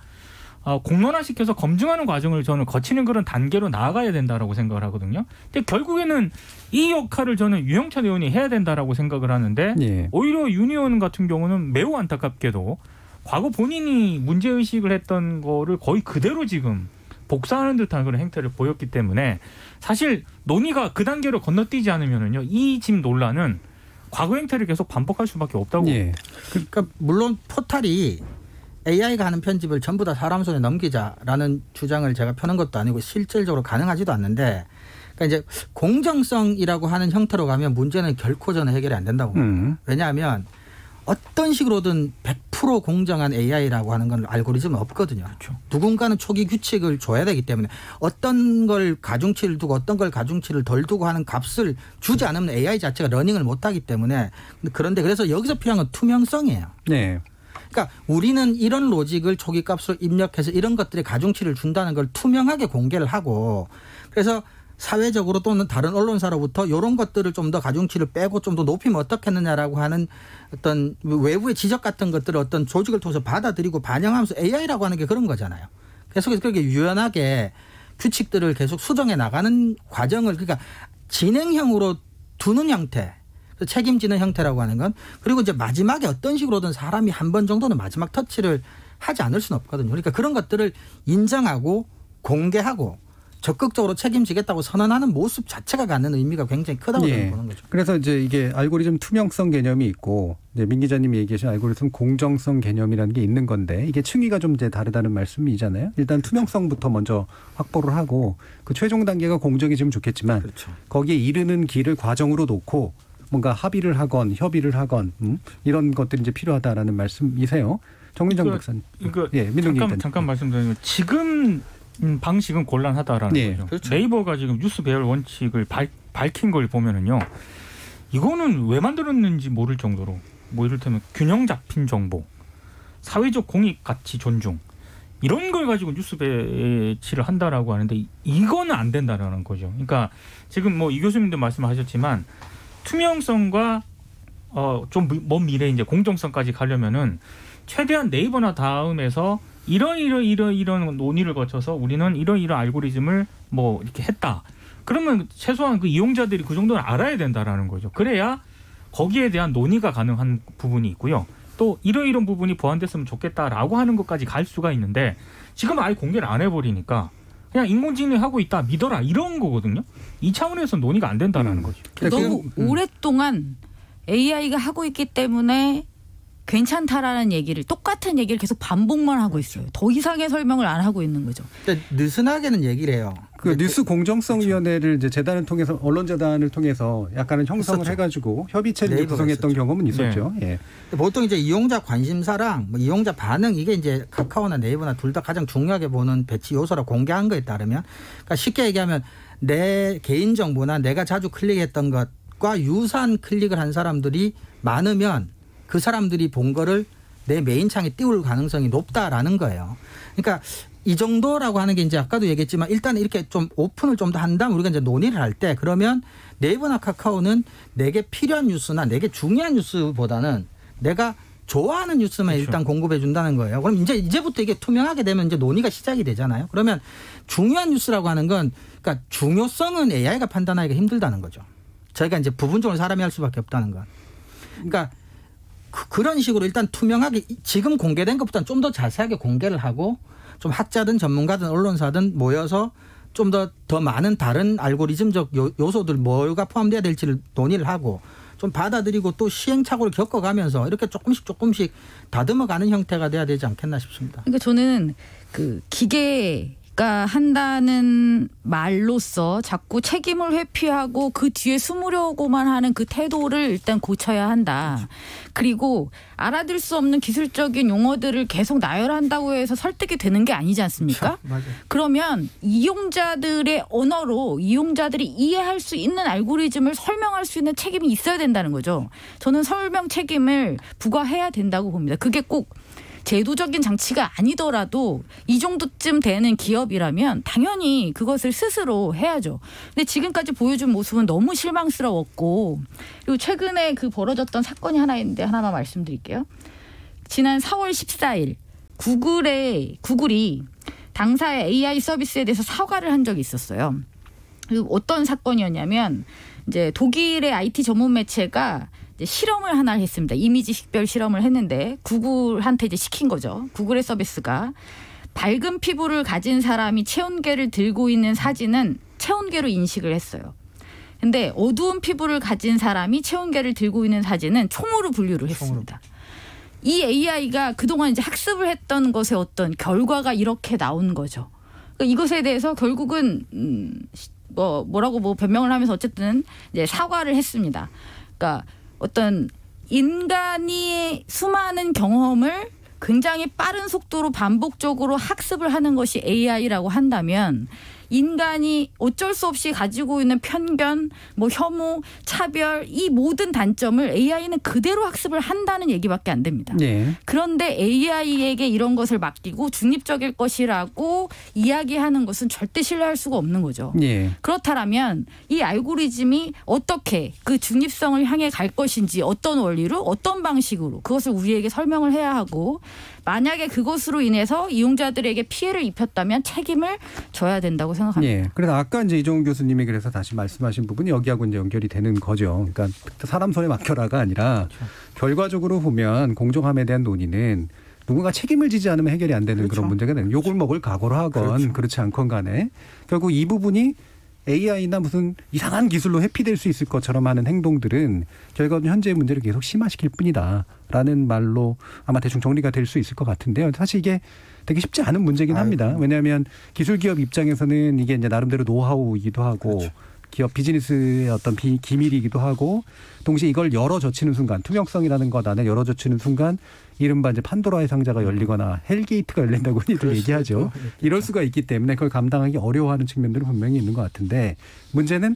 공론화시켜서 검증하는 과정을 저는 거치는 그런 단계로 나아가야 된다라고 생각을 하거든요. 근데 결국에는 이 역할을 저는 윤영찬 의원이 해야 된다라고 생각을 하는데 예. 오히려 윤 의원 같은 경우는 매우 안타깝게도 과거 본인이 문제의식을 했던 거를 거의 그대로 지금 복사하는 듯한 그런 행태를 보였기 때문에 사실 논의가 그 단계로 건너뛰지 않으면은요 이 집 논란은 과거 행태를 계속 반복할 수밖에 없다고. 예. 그러니까 물론 포털이 AI가 하는 편집을 전부 다 사람 손에 넘기자라는 주장을 제가 펴는 것도 아니고 실질적으로 가능하지도 않는데 그러니까 이제 공정성이라고 하는 형태로 가면 문제는 결코 저는 해결이 안 된다고 봅니다. 왜냐하면 어떤 식으로든 100% 공정한 AI라고 하는 건 알고리즘은 없거든요. 그렇죠. 누군가는 초기 규칙을 줘야 되기 때문에 어떤 걸 가중치를 두고 어떤 걸 가중치를 덜 두고 하는 값을 주지 않으면 AI 자체가 러닝을 못하기 때문에 그런데 그래서 여기서 필요한 건 투명성이에요. 네. 그러니까 우리는 이런 로직을 초기 값으로 입력해서 이런 것들에 가중치를 준다는 걸 투명하게 공개를 하고 그래서 사회적으로 또는 다른 언론사로부터 이런 것들을 좀 더 가중치를 빼고 좀 더 높이면 어떻겠느냐라고 하는 어떤 외부의 지적 같은 것들을 어떤 조직을 통해서 받아들이고 반영하면서 AI라고 하는 게 그런 거잖아요. 계속해서 그렇게 유연하게 규칙들을 계속 수정해 나가는 과정을 그러니까 진행형으로 두는 형태. 책임지는 형태라고 하는 건 그리고 이제 마지막에 어떤 식으로든 사람이 한 번 정도는 마지막 터치를 하지 않을 수는 없거든요. 그러니까 그런 것들을 인정하고 공개하고 적극적으로 책임지겠다고 선언하는 모습 자체가 갖는 의미가 굉장히 크다고 저는 보는 거죠. 그래서 이제 이게 알고리즘 투명성 개념이 있고 이제 민 기자님이 얘기하신 알고리즘 공정성 개념이라는 게 있는 건데 이게 층위가 좀 이제 다르다는 말씀이잖아요. 일단 투명성부터 먼저 확보를 하고 그 최종 단계가 공정해지면 좋겠지만 그렇죠. 거기에 이르는 길을 과정으로 놓고 뭔가 합의를 하건 협의를 하건 이런 것들이 이제 필요하다라는 말씀이세요. 정민정 박사님. 예, 잠깐 말씀드리면 지금 방식은 곤란하다라는 거죠. 그렇죠. 네이버가 지금 뉴스 배열 원칙을 밝힌 걸 보면은요. 이거는 왜 만들었는지 모를 정도로 뭐 이를테면 균형 잡힌 정보, 사회적 공익 가치 존중 이런 걸 가지고 뉴스 배치를 한다라고 하는데 이거는 안 된다라는 거죠. 그러니까 지금 뭐 이 교수님도 말씀하셨지만 투명성과 좀 먼 미래 이제 공정성까지 가려면은 최대한 네이버나 다음에서 이런 논의를 거쳐서 우리는 이런 알고리즘을 뭐 이렇게 했다. 그러면 최소한 그 이용자들이 그 정도는 알아야 된다라는 거죠. 그래야 거기에 대한 논의가 가능한 부분이 있고요. 또 이런 부분이 보완됐으면 좋겠다라고 하는 것까지 갈 수가 있는데 지금 아예 공개를 안 해버리니까 그냥 인공지능이 하고 있다 믿어라 이런 거거든요. 이 차원에서 논의가 안 된다는 거죠. 너무 오랫동안 AI가 하고 있기 때문에 괜찮다라는 얘기를 똑같은 얘기를 계속 반복만 하고 있어요. 더 이상의 설명을 안 하고 있는 거죠. 근데 느슨하게는 얘기를 해요. 그 뉴스 공정성위원회를 이제 재단을 통해서 언론재단을 통해서 약간은 형성을 있었죠. 해가지고 협의체를 구성했던 있었죠. 경험은 있었죠. 예. 보통 이제 이용자 관심사랑 뭐 이용자 반응 이게 이제 카카오나 네이버나 둘 다 가장 중요하게 보는 배치 요소라 공개한 거에 따르면 그러니까 쉽게 얘기하면 내 개인 정보나 내가 자주 클릭했던 것과 유사한 클릭을 한 사람들이 많으면 그 사람들이 본 거를 내 메인 창에 띄울 가능성이 높다라는 거예요. 그러니까 이 정도라고 하는 게 이제 아까도 얘기했지만 일단 이렇게 좀 오픈을 좀 더 한 다음 우리가 이제 논의를 할 때 그러면 네이버나 카카오는 내게 필요한 뉴스나 내게 중요한 뉴스보다는 내가 좋아하는 뉴스만 그렇죠. 일단 공급해 준다는 거예요. 그럼 이제부터 이게 투명하게 되면 이제 논의가 시작이 되잖아요. 그러면 중요한 뉴스라고 하는 건 그러니까 중요성은 AI가 판단하기가 힘들다는 거죠. 저희가 이제 부분적으로 사람이 할 수밖에 없다는 건. 그러니까 그런 식으로 일단 투명하게 지금 공개된 것보다는 좀 더 자세하게 공개를 하고 좀 학자든 전문가든 언론사든 모여서 좀 더 많은 다른 알고리즘적 요소들 뭐가 포함돼야 될지를 논의를 하고 좀 받아들이고 또 시행착오를 겪어가면서 이렇게 조금씩 다듬어가는 형태가 돼야 되지 않겠나 싶습니다. 그러니까 저는 그 기계가 한다는 말로써 자꾸 책임을 회피하고 그 뒤에 숨으려고만 하는 그 태도를 일단 고쳐야 한다. 그리고 알아들 수 없는 기술적인 용어들을 계속 나열한다고 해서 설득이 되는 게 아니지 않습니까? 맞아요. 그러면 이용자들의 언어로 이용자들이 이해할 수 있는 알고리즘을 설명할 수 있는 책임이 있어야 된다는 거죠. 저는 설명 책임을 부과해야 된다고 봅니다. 그게 꼭 제도적인 장치가 아니더라도 이 정도쯤 되는 기업이라면 당연히 그것을 스스로 해야죠. 근데 지금까지 보여준 모습은 너무 실망스러웠고 그리고 최근에 그 벌어졌던 사건이 하나 있는데 하나만 말씀드릴게요. 지난 4월 14일 구글이 당사의 AI 서비스에 대해서 사과를 한 적이 있었어요. 그리고 어떤 사건이었냐면 이제 독일의 IT 전문 매체가 이제 실험을 하나 했습니다. 이미지 식별 실험을 했는데 구글한테 이제 시킨 거죠. 구글의 서비스가 밝은 피부를 가진 사람이 체온계를 들고 있는 사진은 체온계로 인식을 했어요. 근데 어두운 피부를 가진 사람이 체온계를 들고 있는 사진은 총으로 분류를 했습니다. 이 AI가 그동안 이제 학습을 했던 것의 어떤 결과가 이렇게 나온 거죠. 그러니까 이것에 대해서 결국은 뭐라고 변명을 하면서 어쨌든 이제 사과를 했습니다. 그러니까 어떤 인간이 수많은 경험을 굉장히 빠른 속도로 반복적으로 학습을 하는 것이 AI라고 한다면 인간이 어쩔 수 없이 가지고 있는 편견, 혐오, 차별 이 모든 단점을 AI는 그대로 학습을 한다는 얘기밖에 안 됩니다. 네. 그런데 AI에게 이런 것을 맡기고 중립적일 것이라고 이야기하는 것은 절대 신뢰할 수가 없는 거죠. 네. 그렇다면 이 알고리즘이 어떻게 그 중립성을 향해 갈 것인지 어떤 원리로 어떤 방식으로 그것을 우리에게 설명을 해야 하고 만약에 그것으로 인해서 이용자들에게 피해를 입혔다면 책임을 져야 된다고 생각합니다. 예. 그래서 아까 이제 이종훈 교수님이 그래서 다시 말씀하신 부분이 여기하고 이제 연결이 되는 거죠. 그러니까 사람 손에 맡겨라가 아니라 그렇죠. 결과적으로 보면 공정함에 대한 논의는 누군가 책임을 지지 않으면 해결이 안 되는 그렇죠. 그런 문제가 되는 욕을 먹을 각오를 하건 그렇죠. 그렇지 않건 간에 결국 이 부분이 AI나 무슨 이상한 기술로 회피될 수 있을 것처럼 하는 행동들은 저희가 현재의 문제를 계속 심화시킬 뿐이다라는 말로 아마 대충 정리가 될 수 있을 것 같은데요. 사실 이게 되게 쉽지 않은 문제긴 합니다. 왜냐하면 기술 기업 입장에서는 이게 이제 나름대로 노하우이기도 하고 그렇죠. 기업 비즈니스의 어떤 기밀이기도 하고 동시에 이걸 열어젖히는 순간 투명성이라는 것 안에 열어젖히는 순간 이른바 이제 판도라의 상자가 열리거나 헬게이트가 열린다고 흔히들 얘기하죠. 이럴 수가 있기 때문에 그걸 감당하기 어려워하는 측면들은 분명히 있는 것 같은데 문제는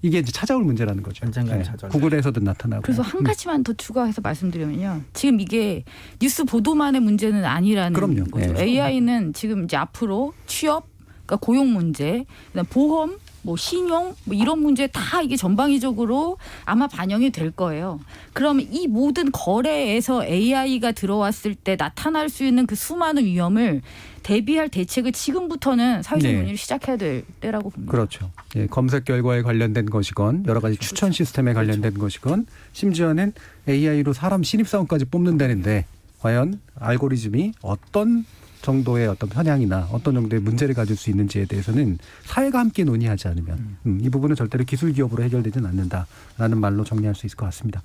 이게 이제 찾아올 문제라는 거죠. 언젠가는 네. 구글에서도 나타나고. 그래서 한 가지만 더 추가해서 말씀드리면요. 지금 이게 뉴스 보도만의 문제는 아니라는 그럼요. 거죠. 네. AI는 지금 이제 앞으로 취업, 그러니까 고용 문제, 그다음 보험, 뭐 신용 뭐 이런 문제 다 이게 전방위적으로 아마 반영이 될 거예요. 그러면 이 모든 거래에서 AI가 들어왔을 때 나타날 수 있는 그 수많은 위험을 대비할 대책을 지금부터는 사회적 논의를 시작해야 될 때라고 봅니다. 그렇죠. 예, 검색 결과에 관련된 것이건 여러 가지 추천 시스템에 관련된 것이건 심지어는 AI로 사람 신입사원까지 뽑는다는데 과연 알고리즘이 어떤 정도의 어떤 편향이나 어떤 정도의 문제를 가질 수 있는지에 대해서는 사회가 함께 논의하지 않으면 이 부분은 절대로 기술 기업으로 해결되지는 않는다라는 말로 정리할 수 있을 것 같습니다.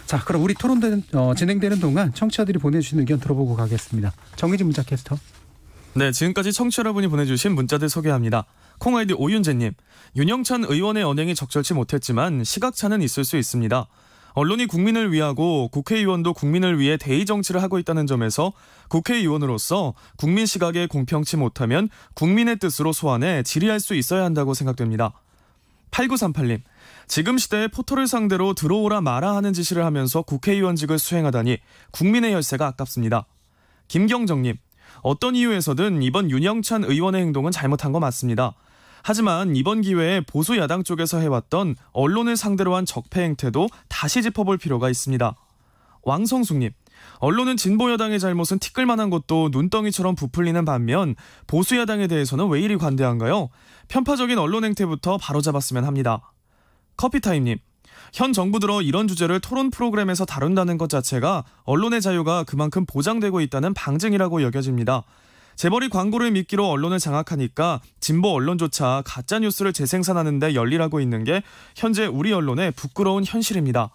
자, 그럼 우리 토론 진행되는 동안 청취자들이 보내주신 의견 들어보고 가겠습니다. 정의진 문자캐스터. 네, 지금까지 청취자 여러분이 보내주신 문자들 소개합니다. 콩아이디 오윤재님, 윤영찬 의원의 언행이 적절치 못했지만 시각차는 있을 수 있습니다. 언론이 국민을 위하고 국회의원도 국민을 위해 대의 정치를 하고 있다는 점에서 국회의원으로서 국민 시각에 공평치 못하면 국민의 뜻으로 소환해 질의할 수 있어야 한다고 생각됩니다. 8938님, 지금 시대에 포털을 상대로 들어오라 마라 하는 지시를 하면서 국회의원직을 수행하다니 국민의 혈세가 아깝습니다. 김경정님, 어떤 이유에서든 이번 윤영찬 의원의 행동은 잘못한 거 맞습니다. 하지만 이번 기회에 보수 야당 쪽에서 해왔던 언론을 상대로 한 적폐 행태도 다시 짚어볼 필요가 있습니다. 왕성숙님, 언론은 진보 여당의 잘못은 티끌만한 것도 눈덩이처럼 부풀리는 반면 보수 야당에 대해서는 왜 이리 관대한가요? 편파적인 언론 행태부터 바로잡았으면 합니다. 커피타임님, 현 정부 들어 이런 주제를 토론 프로그램에서 다룬다는 것 자체가 언론의 자유가 그만큼 보장되고 있다는 방증이라고 여겨집니다. 재벌이 광고를 미끼로 언론을 장악하니까 진보 언론조차 가짜뉴스를 재생산하는 데 열일하고 있는 게 현재 우리 언론의 부끄러운 현실입니다.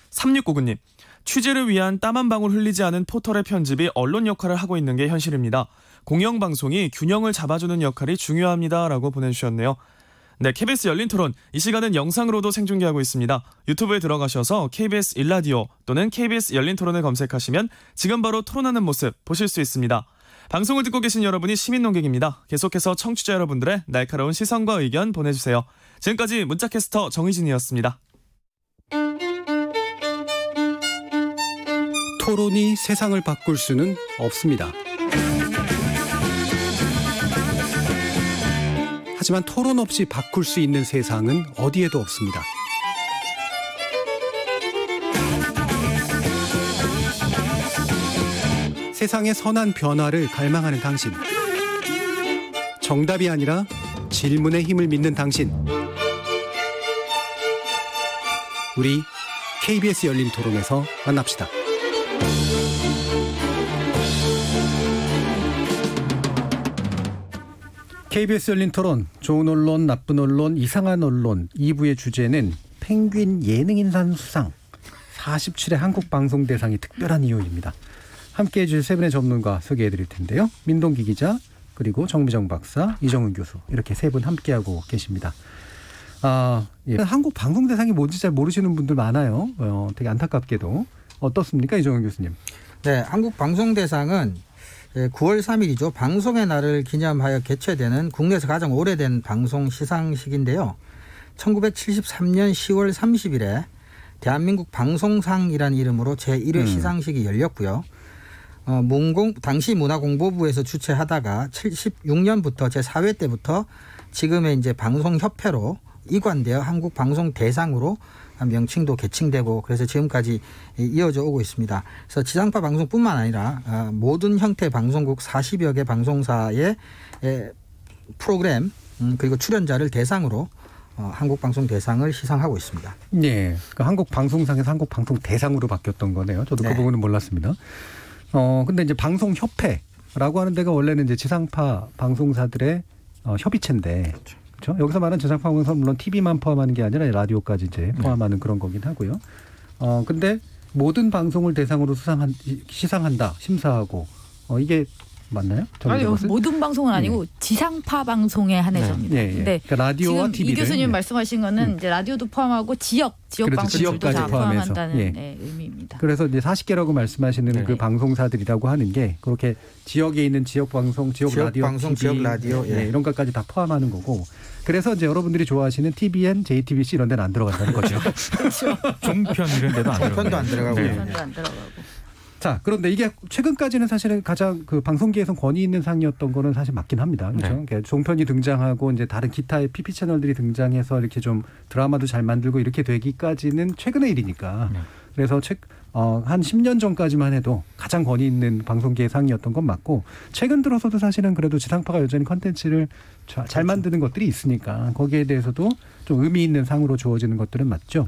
3699님, 취재를 위한 땀 한 방울 흘리지 않은 포털의 편집이 언론 역할을 하고 있는 게 현실입니다. 공영방송이 균형을 잡아주는 역할이 중요합니다. 라고 보내주셨네요. 네, KBS 열린 토론, 이 시간은 영상으로도 생중계하고 있습니다. 유튜브에 들어가셔서 KBS 1라디오 또는 KBS 열린 토론을 검색하시면 지금 바로 토론하는 모습 보실 수 있습니다. 방송을 듣고 계신 여러분이 시민 논객입니다. 계속해서 청취자 여러분들의 날카로운 시선과 의견 보내주세요. 지금까지 문자캐스터 정의진이었습니다. 토론이 세상을 바꿀 수는 없습니다. 하지만 토론 없이 바꿀 수 있는 세상은 어디에도 없습니다. 세상의 선한 변화를 갈망하는 당신. 정답이 아니라 질문의 힘을 믿는 당신. 우리 KBS 열린 토론에서 만납시다. KBS 열린 토론, 좋은 언론, 나쁜 언론, 이상한 언론 2부의 주제는 펭귄 예능인상 수상 47회 한국방송대상이 특별한 이유입니다. 함께해 주실 세 분의 전문가 소개해 드릴 텐데요. 민동기 기자, 그리고 정미정 박사, 이정은 교수, 이렇게 세 분 함께하고 계십니다. 예. 한국방송대상이 뭔지 잘 모르시는 분들 많아요. 되게 안타깝게도. 어떻습니까, 이정은 교수님? 네, 한국방송대상은 9월 3일이죠. 방송의 날을 기념하여 개최되는 국내에서 가장 오래된 방송 시상식인데요. 1973년 10월 30일에 대한민국 방송상이라는 이름으로 제1회 시상식이 열렸고요. 당시 문화공보부에서 주최하다가 76년부터 제4회 때부터 지금의 이제 방송협회로 이관되어 한국방송대상으로 명칭도 개칭되고 그래서 지금까지 이어져 오고 있습니다. 그래서 지상파 방송뿐만 아니라 모든 형태 방송국 40여 개 방송사의 프로그램 그리고 출연자를 대상으로 한국방송대상을 시상하고 있습니다. 네, 그러니까 한국방송상에서 한국방송대상으로 바뀌었던 거네요. 저도 그 부분은 몰랐습니다. 근데 이제 방송협회라고 하는 데가 원래는 이제 지상파 방송사들의 협의체인데, 그렇죠? 여기서 말하는 지상파 방송 물론 TV만 포함하는 게 아니라 라디오까지 이제 포함하는 그런 거긴 하고요. 근데 모든 방송을 대상으로 시상한다, 심사하고 이게 맞나요? 아니요, 모든 방송은 아니고 지상파 방송에 한해서입니다. 근데 그러니까 라디오와 지금 TV를, 이 교수님 말씀하신 거는 이제 라디오도 포함하고 지역 방송들도 다 포함한다는 의미입니다. 그래서 이제 40개라고 말씀하시는 그 방송사들이라고 하는 게 그렇게 지역에 있는 지역 방송, 지역 라디오, 방송, TV, 지역 라디오 이런 것까지 다 포함하는 거고. 그래서 이제 여러분들이 좋아하시는 TVN, JTBC 이런 데는 안 들어간다는 거죠. 종편 이런 데도 안 들어가고. 종편도 안 들어가고요. 종편도 안 들어가고. 자, 그런데 이게 최근까지는 사실은 가장 그 방송계에서 권위 있는 상이었던 거는 사실 맞긴 합니다. 그렇죠? 네. 그러니까 종편이 등장하고 이제 다른 기타의 PP 채널들이 등장해서 이렇게 좀 드라마도 잘 만들고 이렇게 되기까지는 최근의 일이니까. 네. 그래서 한 10년 전까지만 해도 가장 권위 있는 방송계의 상이었던 건 맞고 최근 들어서도 사실은 그래도 지상파가 여전히 컨텐츠를 잘 만드는 것들이 있으니까 거기에 대해서도 좀 의미 있는 상으로 주어지는 것들은 맞죠.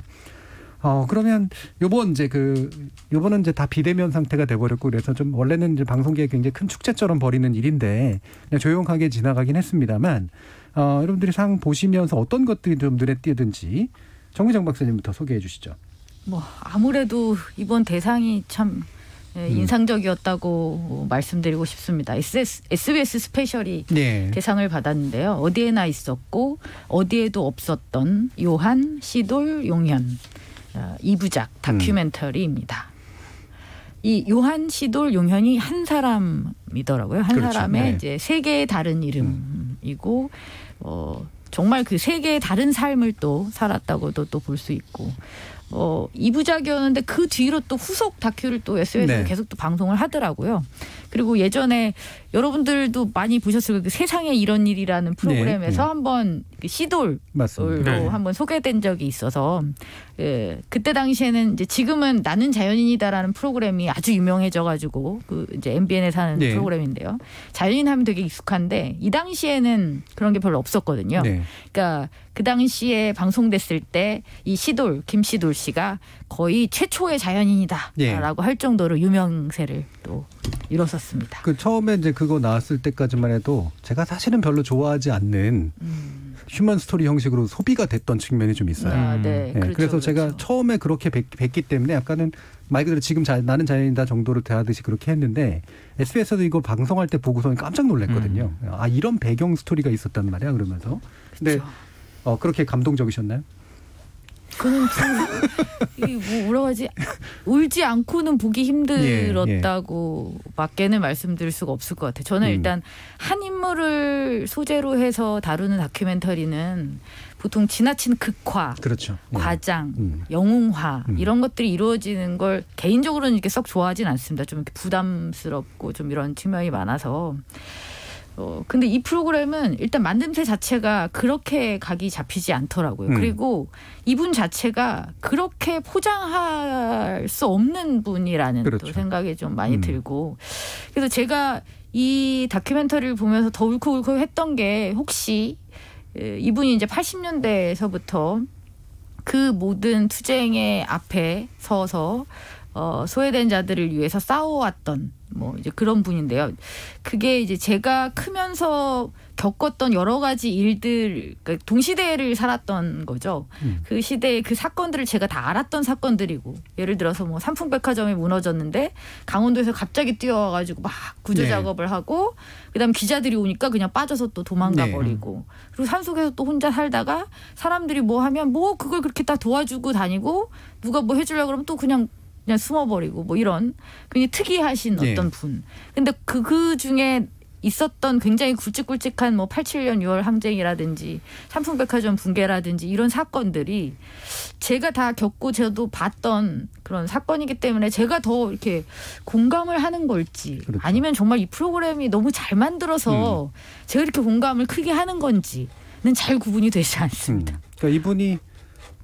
그러면 요번은 이제 다 비대면 상태가 돼버렸고 그래서 좀 원래는 이제 방송계에 굉장히 큰 축제처럼 벌이는 일인데 그냥 조용하게 지나가긴 했습니다만 여러분들이 상 보시면서 어떤 것들이 좀 눈에 띄든지 정미정 박사님부터 소개해 주시죠. 뭐 아무래도 이번 대상이 참 인상적이었다고 말씀드리고 싶습니다. SBS 스페셜이 네. 대상을 받았는데요. 어디에나 있었고 어디에도 없었던 요한, 시돌, 용현 2부작 다큐멘터리입니다. 이 요한, 시돌, 용현이 한 사람이더라고요. 한 그렇죠. 사람의 네. 이제 세 개의 다른 이름이고 정말 그 세 개의 다른 삶을 또 살았다고도 또 볼 수 있고 2부작이었는데 그 뒤로 또 후속 다큐를 또 SBS에서 네. 계속 또 방송을 하더라고요. 그리고 예전에 여러분들도 많이 보셨을 거예요. 그 세상에 이런 일이라는 프로그램에서 네. 한번 시돌로 맞습니다. 네. 한번 소개된 적이 있어서 그때 당시에는 이제 지금은 나는 자연인이다라는 프로그램이 아주 유명해져가지고 그 이제 MBN에서 하는 네. 프로그램인데요. 자연인 하면 되게 익숙한데 이 당시에는 그런 게 별로 없었거든요. 네. 그러니까 그 당시에 방송됐을 때 이 시돌 김시돌 씨가 거의 최초의 자연인이다라고 예. 할 정도로 유명세를 또 이뤘었습니다. 그 처음에 이제 그거 나왔을 때까지만 해도 제가 사실은 별로 좋아하지 않는 휴먼 스토리 형식으로 소비가 됐던 측면이 좀 있어요. 네, 네, 그렇죠, 그래서 제가 그렇죠. 처음에 그렇게 뵀기 때문에 약간은 말 그대로 지금 나는 자연이다 정도로 대하듯이 그렇게 했는데 SBS에도 이거 방송할 때 보고서는 깜짝 놀랐거든요. 아 이런 배경 스토리가 있었단 말이야 그러면서. 근데 그렇죠. 그렇게 감동적이셨나요? 그는 뭐 뭐라고 하지 울지 않고는 보기 힘들었다고 밖에는 말씀드릴 수가 없을 것 같아요. 저는 일단 한 인물을 소재로 해서 다루는 다큐멘터리는 보통 지나친 극화, 그렇죠. 과장, 영웅화 이런 것들이 이루어지는 걸 개인적으로는 이렇게 썩 좋아하진 않습니다. 좀 이렇게 부담스럽고 좀 이런 측면이 많아서. 근데 이 프로그램은 일단 만듦새 자체가 그렇게 각이 잡히지 않더라고요. 그리고 이분 자체가 그렇게 포장할 수 없는 분이라는 그렇죠. 또 생각이 좀 많이 들고 그래서 제가 이 다큐멘터리를 보면서 더 울컥울컥했던 게 혹시 이분이 이제 80년대에서부터 그 모든 투쟁의 앞에 서서 소외된 자들을 위해서 싸워왔던 뭐 이제 그런 분인데요. 그게 이제 제가 크면서 겪었던 여러 가지 일들, 그러니까 동시대를 살았던 거죠. 그 시대의 그 사건들을 제가 다 알았던 사건들이고, 예를 들어서 뭐 삼풍백화점이 무너졌는데 강원도에서 갑자기 뛰어와가지고 막 구조 작업을 하고, 그다음 기자들이 오니까 그냥 빠져서 또 도망가 버리고, 그리고 산속에서 또 혼자 살다가 사람들이 뭐 하면 뭐 그걸 그렇게 다 도와주고 다니고, 누가 뭐 해주려고 그러면 또 그냥 숨어버리고 뭐 이런 굉장히 특이하신 어떤 분. 근데 그 중에 있었던 굉장히 굵직굵직한 뭐 87년 6월 항쟁이라든지 삼풍백화점 붕괴라든지 이런 사건들이 제가 다 겪고 저도 봤던 그런 사건이기 때문에 제가 더 이렇게 공감을 하는 걸지 그렇죠. 아니면 정말 이 프로그램이 너무 잘 만들어서 제가 이렇게 공감을 크게 하는 건지는 잘 구분이 되지 않습니다. 그러니까 이분이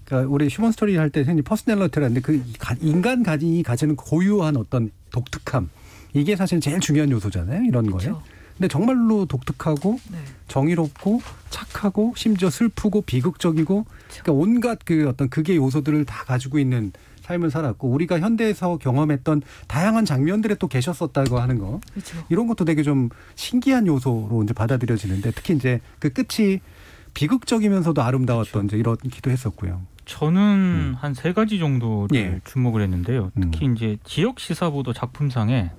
그러니까 우리 휴먼 스토리 할 때 흔히 퍼스널러티라는데 그 인간이 가지는 고유한 어떤 독특함 이게 사실 제일 중요한 요소잖아요. 이런 그렇죠. 거에. 근데 정말로 독특하고 정의롭고 착하고 심지어 슬프고 비극적이고 그러니까 온갖 그 어떤 극의 요소들을 다 가지고 있는 삶을 살았고 우리가 현대에서 경험했던 다양한 장면들에 또 계셨었다고 하는 거 그렇죠. 이런 것도 되게 좀 신기한 요소로 이제 받아들여지는데 특히 이제 그 끝이 비극적이면서도 아름다웠던 이제 이렇기도 했었고요. 저는 한 세 가지 정도를 예. 주목을 했는데요. 특히 이제 지역 시사보도 작품상에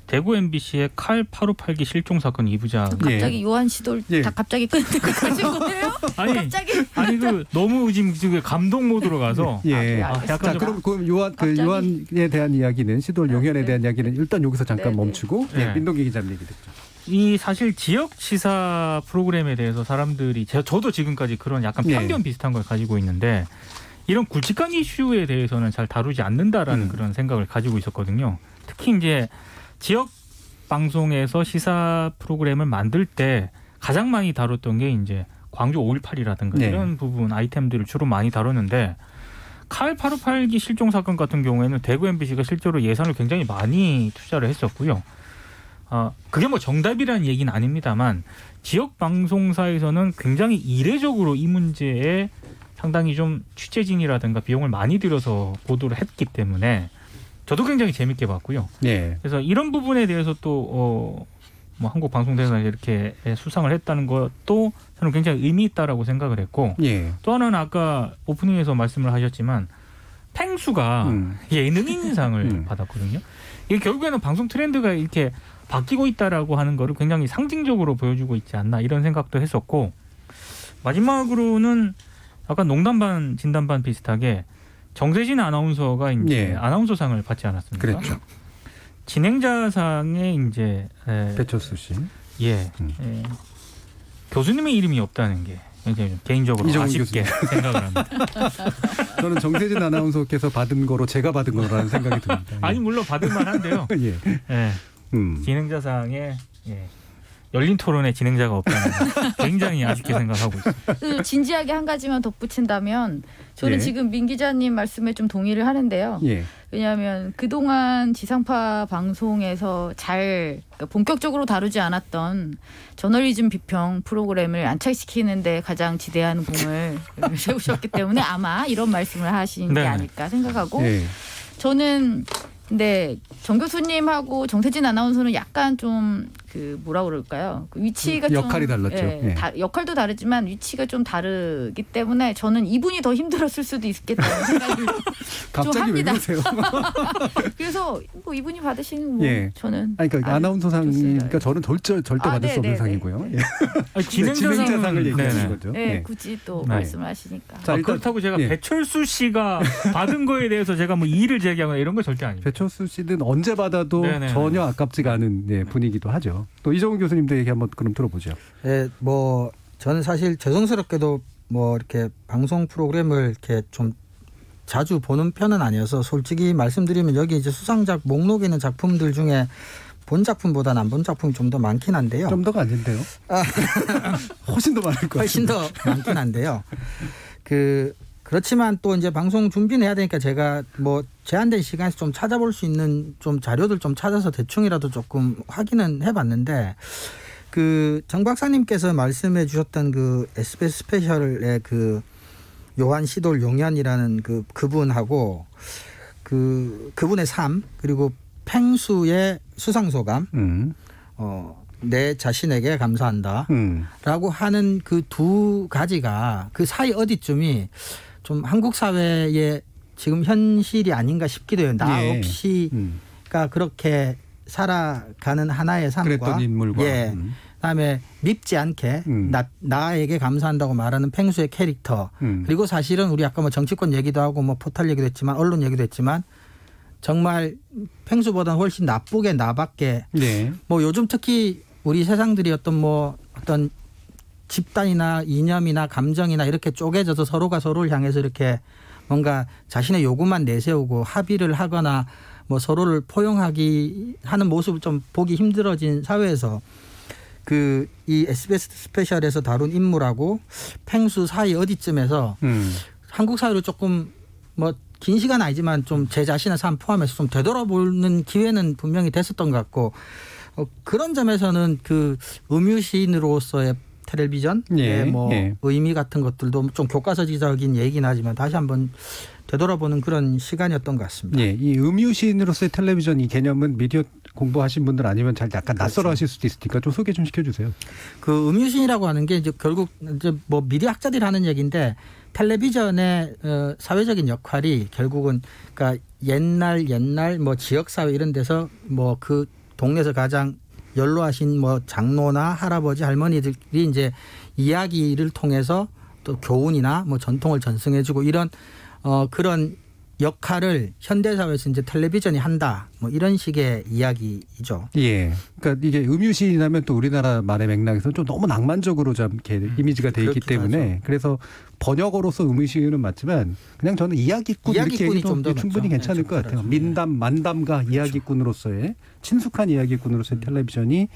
대구 MBC의 칼 8582 실종 사건 2부작. 갑자기 요한 시돌 다 갑자기 끊고 가신 거예요? 아니, 갑자기? 아니 그 너무 지금 감동 모드로 가서 예. 약간 자, 좀 그럼 요한에 대한 이야기는 시돌 용현에 대한 이야기는 일단 여기서 잠깐 멈추고 민동기 기자님 얘기 듣죠. 이 사실 지역 시사 프로그램에 대해서 사람들이 저도 지금까지 그런 약간 편견 비슷한 걸 가지고 있는데 이런 굵직한 이슈에 대해서는 잘 다루지 않는다라는 그런 생각을 가지고 있었거든요. 특히 이제 지역 방송에서 시사 프로그램을 만들 때 가장 많이 다뤘던 게 이제 광주 5.18이라든가 네. 이런 부분 아이템들을 주로 많이 다뤘는데 칼 858기 실종 사건 같은 경우에는 대구 MBC가 실제로 예산을 굉장히 많이 투자를 했었고요. 그게 뭐 정답이라는 얘기는 아닙니다만 지역 방송사에서는 굉장히 이례적으로 이 문제에 상당히 좀 취재진이라든가 비용을 많이 들여서 보도를 했기 때문에 저도 굉장히 재밌게 봤고요. 네. 그래서 이런 부분에 대해서 또 뭐 한국 방송대에서 이렇게 수상을 했다는 것도 저는 굉장히 의미 있다라고 생각을 했고 예. 또 하나는 아까 오프닝에서 말씀을 하셨지만 팽수가 예능인상을 받았거든요. 이게 결국에는 방송 트렌드가 이렇게 바뀌고 있다라고 하는 거를 굉장히 상징적으로 보여주고 있지 않나 이런 생각도 했었고 마지막으로는 약간 농담 반 진담 반 비슷하게 정세진 아나운서가 이제 예. 아나운서상을 받지 않았습니까? 그랬죠. 진행자상에 이제 배철수 씨. 예, 교수님의 이름이 없다는 게 굉장히 개인적으로 이정훈 아쉽게 생각을 합니다. 저는 정세진 아나운서께서 받은 거로 제가 받은 거라는 생각이 듭니다. 아니 물론 받을 만한데요. 예. 예. 진행자상에 열린 토론의 진행자가 없다는 거 굉장히 아쉽게 생각하고 있습니다. 진지하게 한 가지만 덧붙인다면 저는 예. 지금 민 기자님 말씀에 좀 동의를 하는데요. 예. 왜냐하면 그동안 지상파 방송에서 잘 본격적으로 다루지 않았던 저널리즘 비평 프로그램을 안착시키는데 가장 지대한 공을 세우셨기 때문에 아마 이런 말씀을 하신 게 네네. 아닐까 생각하고 예. 저는 근데 정 교수님하고 정세진 아나운서는 약간 좀 그 뭐라 그럴까요? 그 위치가 역할이 달랐죠. 예. 역할도 다르지만 위치가 좀 다르기 때문에 저는 이분이 더 힘들었을 수도 있겠다는 생각을 갑자기 좀 왜 합니다. 그러세요? 그래서 뭐 이분이 받으시는 뭐 예. 저는 아니, 그러니까 아나운서상이니까 좋습니다. 저는 절대 받을 수 없는 네네네. 상이고요. 예. 아니, 진행자상을 얘기하는 네네. 거죠. 네, 예. 굳이 또 네. 말씀을 하시니까. 자, 일단, 그렇다고 제가 예. 배철수 씨가 받은 거에 대해서 제가 뭐 이의를 제기하거나 이런 건 절대 아닙니다. 배철수 씨는 언제 받아도 네네네. 전혀 아깝지가 않은 분위기도 하죠. 또 이정훈 교수님도 얘기 한번 그럼 들어보죠. 예, 뭐 저는 사실 죄송스럽게도 뭐 이렇게 방송 프로그램을 이렇게 좀 자주 보는 편은 아니어서 솔직히 말씀드리면 여기 이제 수상작 목록에 있는 작품들 중에 본 작품보다는 안 본 작품이 좀 더 많긴 한데요. 좀 더가 아닌데요. 훨씬 더 많을 것 훨씬 같습니다. 더 많긴 한데요. 그렇지만 또 이제 방송 준비는 해야 되니까 제가 뭐 제한된 시간에서 좀 찾아볼 수 있는 좀 자료들 좀 찾아서 대충이라도 조금 확인은 해봤는데 정 박사님께서 말씀해 주셨던 그 SBS 스페셜의 그 요한 시돌 용연이라는 그분하고 그분의 삶 그리고 팽수의 수상소감 내 자신에게 감사한다라고 하는 그 두 가지가 그 사이 어디쯤이 좀 한국 사회의 지금 현실이 아닌가 싶기도 해요. 나 예. 없이가 그렇게 살아가는 하나의 삶과 그랬던 인물과 예. 그다음에 밉지 않게 나에게 감사한다고 말하는 팽수의 캐릭터 그리고 사실은 우리 아까 뭐 정치권 얘기도 하고 뭐 포털 얘기도 했지만 언론 얘기도 했지만 정말 팽수보다는 훨씬 나쁘게 나밖에 네. 뭐 요즘 특히 우리 세상들이 어떤 집단이나 이념이나 감정이나 이렇게 쪼개져서 서로가 서로를 향해서 이렇게 뭔가 자신의 요구만 내세우고 합의를 하거나 뭐 서로를 포용하기 하는 모습을 좀 보기 힘들어진 사회에서 이 SBS 스페셜에서 다룬 인물하고 팽수 사이 어디쯤에서 한국 사회로 조금 뭐 긴 시간 아니지만 좀 제 자신의 삶 포함해서 좀 되돌아보는 기회는 분명히 됐었던 것 같고 그런 점에서는 음유시인으로서의 텔레비전 예. 예. 의미 같은 것들도 좀 교과서적인 얘기긴 하지만 다시 한번 되돌아보는 그런 시간이었던 것 같습니다. 예, 이 음유시인으로서의 텔레비전 이 개념은 미디어 공부하신 분들 아니면 잘 약간 낯설어 하실 수도 있으니까 좀 소개 좀 시켜주세요. 음유시인이라고 하는 게 이제 결국 이제 뭐 미디어 학자들이 하는 얘기인데 텔레비전의 사회적인 역할이 결국은 그러니까 옛날 뭐 지역사회 이런 데서 뭐 그 동네에서 가장 연로하신 뭐 장로나 할아버지 할머니들이 이제 이야기를 통해서 또 교훈이나 뭐 전통을 전승해주고 이런 그런 역할을 현대사회에서 이제 텔레비전이 한다. 뭐 이런 식의 이야기이죠. 예. 그러니까 이게 음유시인하면 또 우리나라 말의 맥락에서 좀 너무 낭만적으로 좀 이렇게 이미지가 돼 있기 때문에 하죠. 그래서 번역어로서 음유시인은 맞지만 그냥 저는 이야기꾼 이렇게 해도 충분히 괜찮을 것 같아요. 민담, 만담가 이야기꾼으로서의 친숙한 이야기꾼으로서의 텔레비전이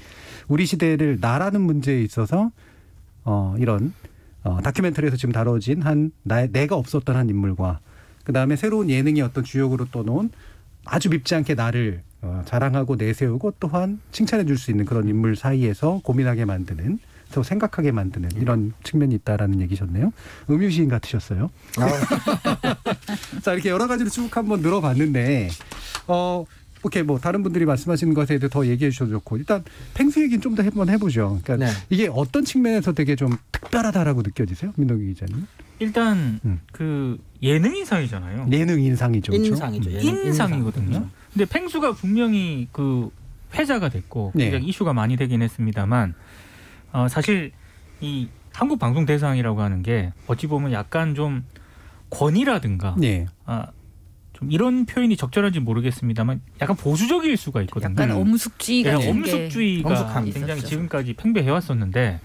우리 시대를 나라는 문제에 있어서 이런 다큐멘터리에서 지금 다뤄진 내가 없었던 한 인물과 그다음에 새로운 예능의 어떤 주역으로 떠놓은 아주 밉지 않게 나를 자랑하고 내세우고 또한 칭찬해 줄 수 있는 그런 인물 사이에서 고민하게 만드는 더 생각하게 만드는 이런 측면이 있다라는 얘기셨네요. 음유시인 같으셨어요. 자, 이렇게 여러 가지로 쭉 한번 늘어봤는데 오케이, 뭐 다른 분들이 말씀하시는 것에 대해 더 얘기해 주셔도 좋고 일단 펭수 얘기는 좀 더 한번 해보죠. 그러니까 이게 어떤 측면에서 되게 좀 특별하다라고 느껴지세요, 민동기 기자님? 일단 그 예능 인상이잖아요. 예능 인상이죠. 인상이죠. 인상이거든요. 근데 펭수가 분명히 그 회자가 됐고 굉장히 이슈가 많이 되긴 했습니다만 사실 이 한국 방송 대상이라고 하는 게 어찌 보면 약간 좀 권위라든가 좀 이런 표현이 적절한지 모르겠습니다만 약간 보수적일 수가 있거든요. 약간 엄숙주의가 엄숙주의가 굉장히 있었죠. 지금까지 팽배해왔었는데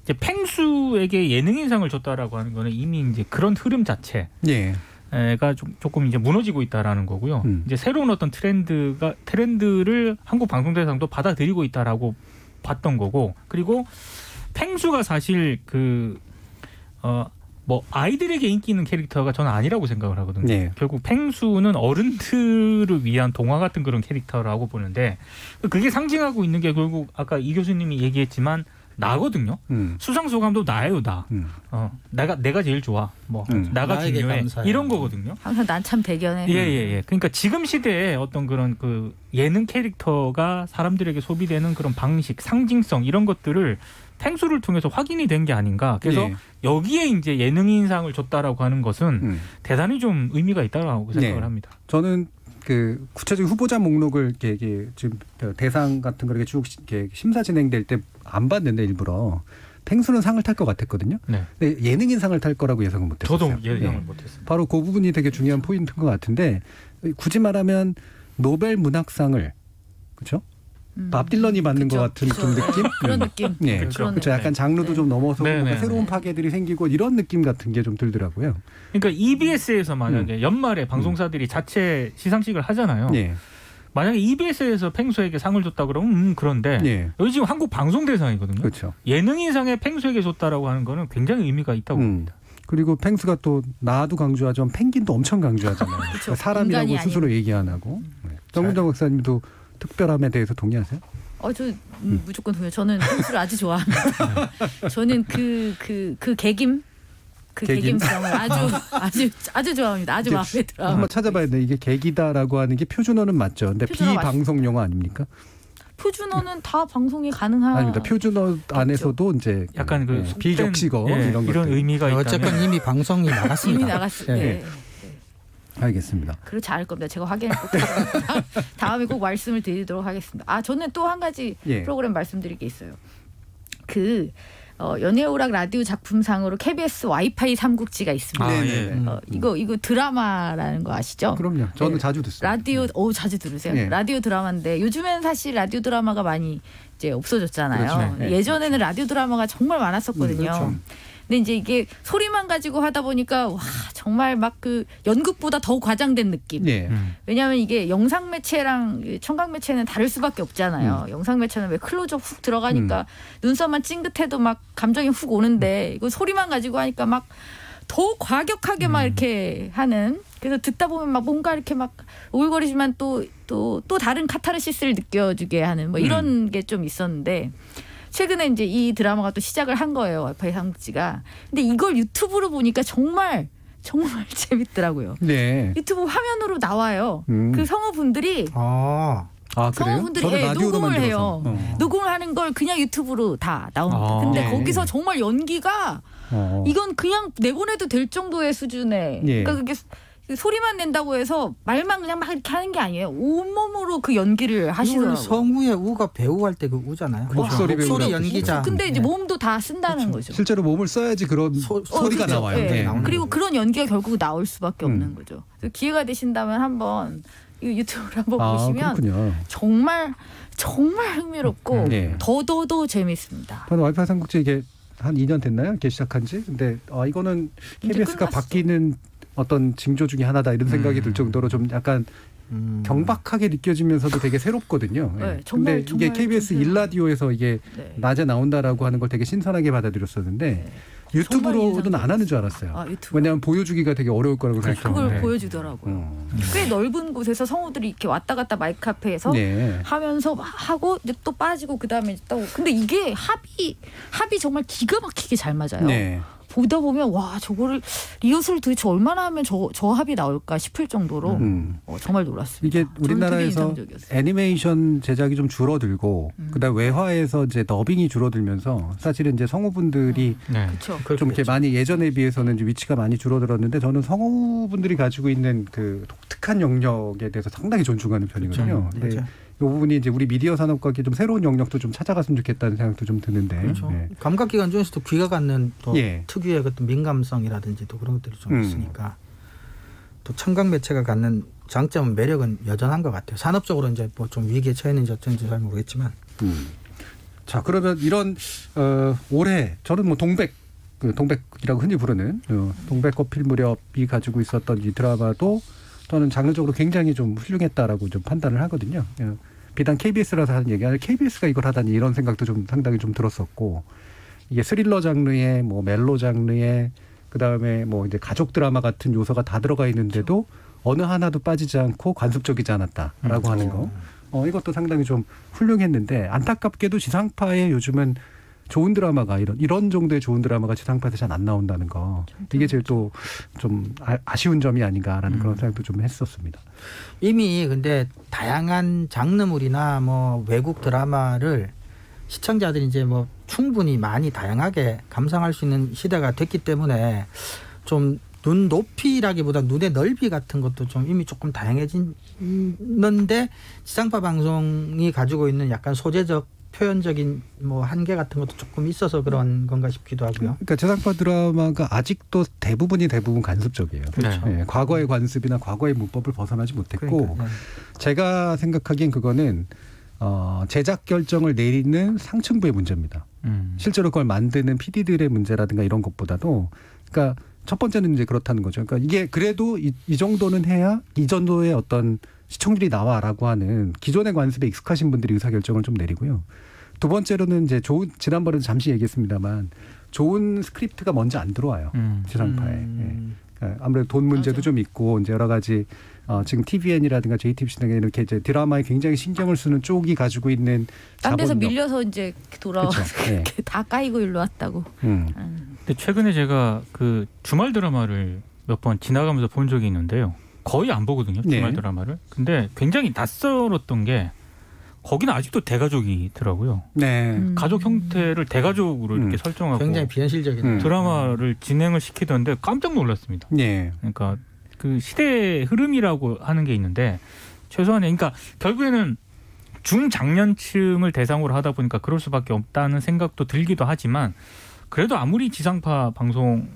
이제 펭수에게 예능 인상을 줬다라고 하는 거는 이미 이제 그런 흐름 자체가 조금 이제 무너지고 있다라는 거고요. 이제 새로운 어떤 트렌드를 한국 방송대상도 받아들이고 있다라고 봤던 거고, 그리고 펭수가 사실 뭐 아이들에게 인기 있는 캐릭터가 저는 아니라고 생각을 하거든요. 결국 펭수는 어른들을 위한 동화 같은 그런 캐릭터라고 보는데 그게 상징하고 있는 게 결국 아까 이 교수님이 얘기했지만 나거든요. 수상소감도 나예요, 나. 내가 제일 좋아. 뭐 나가 중요해. 감사해. 이런 거거든요. 항상 난 참 대견해. 예. 그러니까 지금 시대에 어떤 그런 그 예능 캐릭터가 사람들에게 소비되는 그런 방식, 상징성 이런 것들을 펭수를 통해서 확인이 된 게 아닌가. 그래서 여기에 이제 예능 인상을 줬다라고 하는 것은 대단히 좀 의미가 있다라고 생각을 합니다. 저는 그 구체적인 후보자 목록을 이렇게 지금 대상 같은 거 이렇게 쭉 이렇게 심사 진행될 때 안 봤는데 일부러 펭수는 상을 탈 것 같았거든요. 근데 예능인 상을 탈 거라고 예상은 못했어요. 저도 예상을 못했습니다. 바로 그 부분이 되게 중요한 포인트인 것 같은데 굳이 말하면 노벨 문학상을 그렇죠? 밥 딜런이 받는 것 같은 좀 느낌? 그런 느낌. 네, 그렇죠. 약간 장르도 좀 넘어서 새로운 파괴들이 생기고 이런 느낌 같은 게 좀 들더라고요. 그러니까 EBS에서 만약에 연말에 방송사들이 자체 시상식을 하잖아요. 만약에 EBS에서 펭수에게 상을 줬다 그러면 그런데 여기 지금 한국 방송대상이거든요. 그렇죠. 예능인상에 펭수에게 줬다라고 하는 거는 굉장히 의미가 있다고 봅니다. 그리고 펭수가 또 나도 강조하지만 펭귄도 엄청 강조하잖아요. 그렇죠. 사람이라고 스스로 얘기 안 하고. 정문정 박사님도 특별함에 대해서 동의하세요? 저 무조건 동의해요. 저는 펭수를 아주 좋아합니다. 저는 그 개김? 개김성을 아주 좋아합니다. 아주 마음에 들어요. 한번 찾아봐야 돼. 이게 개기다라고 하는 게 표준어는 맞죠. 근데 비방송 용어 아닙니까? 표준어는 다 방송이 가능한. 아닙니다. 표준어 안에서도 이제 약간 그 비격식어 이런 의미가 있다면 어쨌건 이미 방송이 나갔습니다. 이미 나갔습니다. 알겠습니다. 그렇지 않을 겁니다. 제가 확인을 꼭 다음에 꼭 말씀을 드리도록 하겠습니다. 저는 또 한 가지 프로그램 말씀드릴 게 있어요. 연예오락 라디오 작품상으로 KBS 와이파이 삼국지가 있습니다. 이거 드라마라는 거 아시죠? 그럼요. 저는 자주 듣습니다. 라디오 자주 들으세요. 라디오 드라마인데 요즘엔 사실 라디오 드라마가 많이 이제 없어졌잖아요. 그렇죠. 예전에는 라디오 드라마가 정말 많았었거든요. 그렇죠. 근데 이제 이게 소리만 가지고 하다 보니까 와 정말 막 그 연극보다 더 과장된 느낌. 왜냐하면 이게 영상 매체랑 청각 매체는 다를 수밖에 없잖아요. 영상 매체는 왜 클로즈업 훅 들어가니까 눈썹만 찡긋해도 막 감정이 훅 오는데 이거 소리만 가지고 하니까 막 더 과격하게 막 이렇게 하는. 그래서 듣다 보면 막 뭔가 이렇게 막 오글거리지만 또 다른 카타르시스를 느껴주게 하는 뭐 이런 게 좀 있었는데. 최근에 이제 이 드라마가 또 시작을 한 거예요. 와이파이 삼국지가. 근데 이걸 유튜브로 보니까 정말 재밌더라고요. 유튜브 화면으로 나와요. 그 성우분들이 성우분들이 녹음을 해요. 녹음을 하는 걸 그냥 유튜브로 다 나옵니다. 근데 거기서 정말 연기가 이건 그냥 내보내도 될 정도의 수준의 그러니까 그게 소리만 낸다고 해서 말만 그냥 막 이렇게 하는 게 아니에요. 온몸으로 그 연기를 하시더라고요. 성우의 우가 배우 할 때 그 우잖아요. 목소리 목소리 연기자. 근데 이제 몸도 다 쓴다는 거죠. 실제로 몸을 써야지 그런 소리가 그렇죠. 나와요. 네. 네. 그리고 그런 연기가 결국 나올 수밖에 없는 거죠. 그래서 기회가 되신다면 한번 이 유튜브를 한번 보시면 그렇군요. 정말 흥미롭고 네. 더더더 재밌습니다. 저는 와이파이 삼국지 이게 한 2년 됐나요? 이렇게 시작한지. 근데 이거는 KBS가 끝났어. 바뀌는 어떤 징조 중에 하나다 이런 생각이 들 정도로 좀 약간 경박하게 느껴지면서도 되게 새롭거든요. 네, 네. 정말, 근데 이게 정말 KBS 좀 일라디오에서 이게 네. 낮에 나온다라고 하는 걸 되게 신선하게 받아들였었는데 유튜브로는 안 하는 줄 알았어요. 유튜브. 왜냐하면 보여주기가 되게 어려울 거라고 생각했는데. 그걸 보여주더라고요. 꽤 넓은 곳에서 성우들이 이렇게 왔다 갔다 마이크 앞에서 네. 하면서 막 하고 이제 또 빠지고 그다음에 이제 또 근데 이게 합이 정말 기가 막히게 잘 맞아요. 네. 보다 보면 와 저거를 리허설 도대체 얼마나 하면 저 합이 나올까 싶을 정도로 정말 놀랐습니다. 이게 저는 되게 우리나라에서 인상적이었어요. 애니메이션 제작이 좀 줄어들고 그다음 외화에서 이제 더빙이 줄어들면서 사실은 이제 성우분들이 네. 그렇죠. 좀 이렇게 많이 예전에 비해서는 이제 위치가 많이 줄어들었는데 저는 성우분들이 가지고 있는 그 독특한 영역에 대해서 상당히 존중하는 편이거든요. 근데 맞아요. 이 부분이 이제 우리 미디어 산업과의 좀 새로운 영역도 좀 찾아갔으면 좋겠다는 생각도 좀 드는데. 그렇죠. 네. 감각기관 중에서도 귀가 갖는 또 예. 특유의 어떤 민감성이라든지 또 그런 것들이 좀 있으니까 또 청각 매체가 갖는 장점은 매력은 여전한 것 같아요. 산업적으로 이제 뭐 좀 위기에 처했는지 어쩐지 잘 모르겠지만. 자 그러면 이런 올해 저는 뭐 동백이라고 흔히 부르는 동백 꽃필 무렵이 가지고 있었던 이 드라마도 저는 장르적으로 굉장히 좀 훌륭했다라고 좀 판단을 하거든요. 비단 KBS라서 하는 얘기 아니라 KBS가 이걸 하다니 이런 생각도 좀 상당히 좀 들었었고 이게 스릴러 장르에 뭐 멜로 장르에 그다음에 뭐 이제 가족 드라마 같은 요소가 다 들어가 있는데도 어느 하나도 빠지지 않고 관습적이지 않았다라고 하는 거. 이것도 상당히 좀 훌륭했는데 안타깝게도 지상파에 요즘은 좋은 드라마가 이런 정도의 좋은 드라마가 지상파에서 잘 안 나온다는 거. 이게 제일 또 좀 아쉬운 점이 아닌가라는 그런 생각도 좀 했었습니다. 이미 근데 다양한 장르물이나 뭐 외국 드라마를 시청자들이 이제 뭐 충분히 많이 다양하게 감상할 수 있는 시대가 됐기 때문에 좀 눈 높이라기보다 눈의 넓이 같은 것도 좀 이미 조금 다양해지는데 지상파 방송이 가지고 있는 약간 소재적 표현적인 뭐 한계 같은 것도 조금 있어서 그런 건가 싶기도 하고요. 그러니까 지상파 드라마가 아직도 대부분 관습적이에요. 그렇죠. 네, 과거의 관습이나 과거의 문법을 벗어나지 못했고 그러니까, 네. 제가 생각하기엔 그거는 제작 결정을 내리는 상층부의 문제입니다. 실제로 그걸 만드는 PD들의 문제라든가 이런 것보다도 그러니까 첫 번째는 이제 그렇다는 거죠. 그러니까 이게 그래도 이 정도는 해야 이 정도의 어떤 시청률이 나와라고 하는 기존의 관습에 익숙하신 분들이 의사결정을 좀 내리고요. 두 번째로는 이제 지난번에도 잠시 얘기했습니다만 좋은 스크립트가 먼저 안 들어와요. 지상파에. 예. 그러니까 아무래도 돈 문제도 좀 있고 이제 여러 가지 지금 TVN이라든가 JTBC 등에 이렇게 이제 드라마에 굉장히 신경을 쓰는 쪽이 가지고 있는 딴 데서 자본력. 밀려서 이제 돌아와서 네. 다 까이고 일로 왔다고. 근데 최근에 제가 그 주말 드라마를 몇 번 지나가면서 본 적이 있는데요. 거의 안 보거든요. 주말 네. 드라마를. 근데 굉장히 낯설었던 게 거기는 아직도 대가족이더라고요. 네. 가족 형태를 대가족으로 이렇게 설정하고 굉장히 비현실적인 드라마를 진행을 시키던데 깜짝 놀랐습니다. 네. 그러니까 그 시대의 흐름이라고 하는 게 있는데 최소한의 그러니까 결국에는 중장년층을 대상으로 하다 보니까 그럴 수밖에 없다는 생각도 들기도 하지만 그래도 아무리 지상파 방송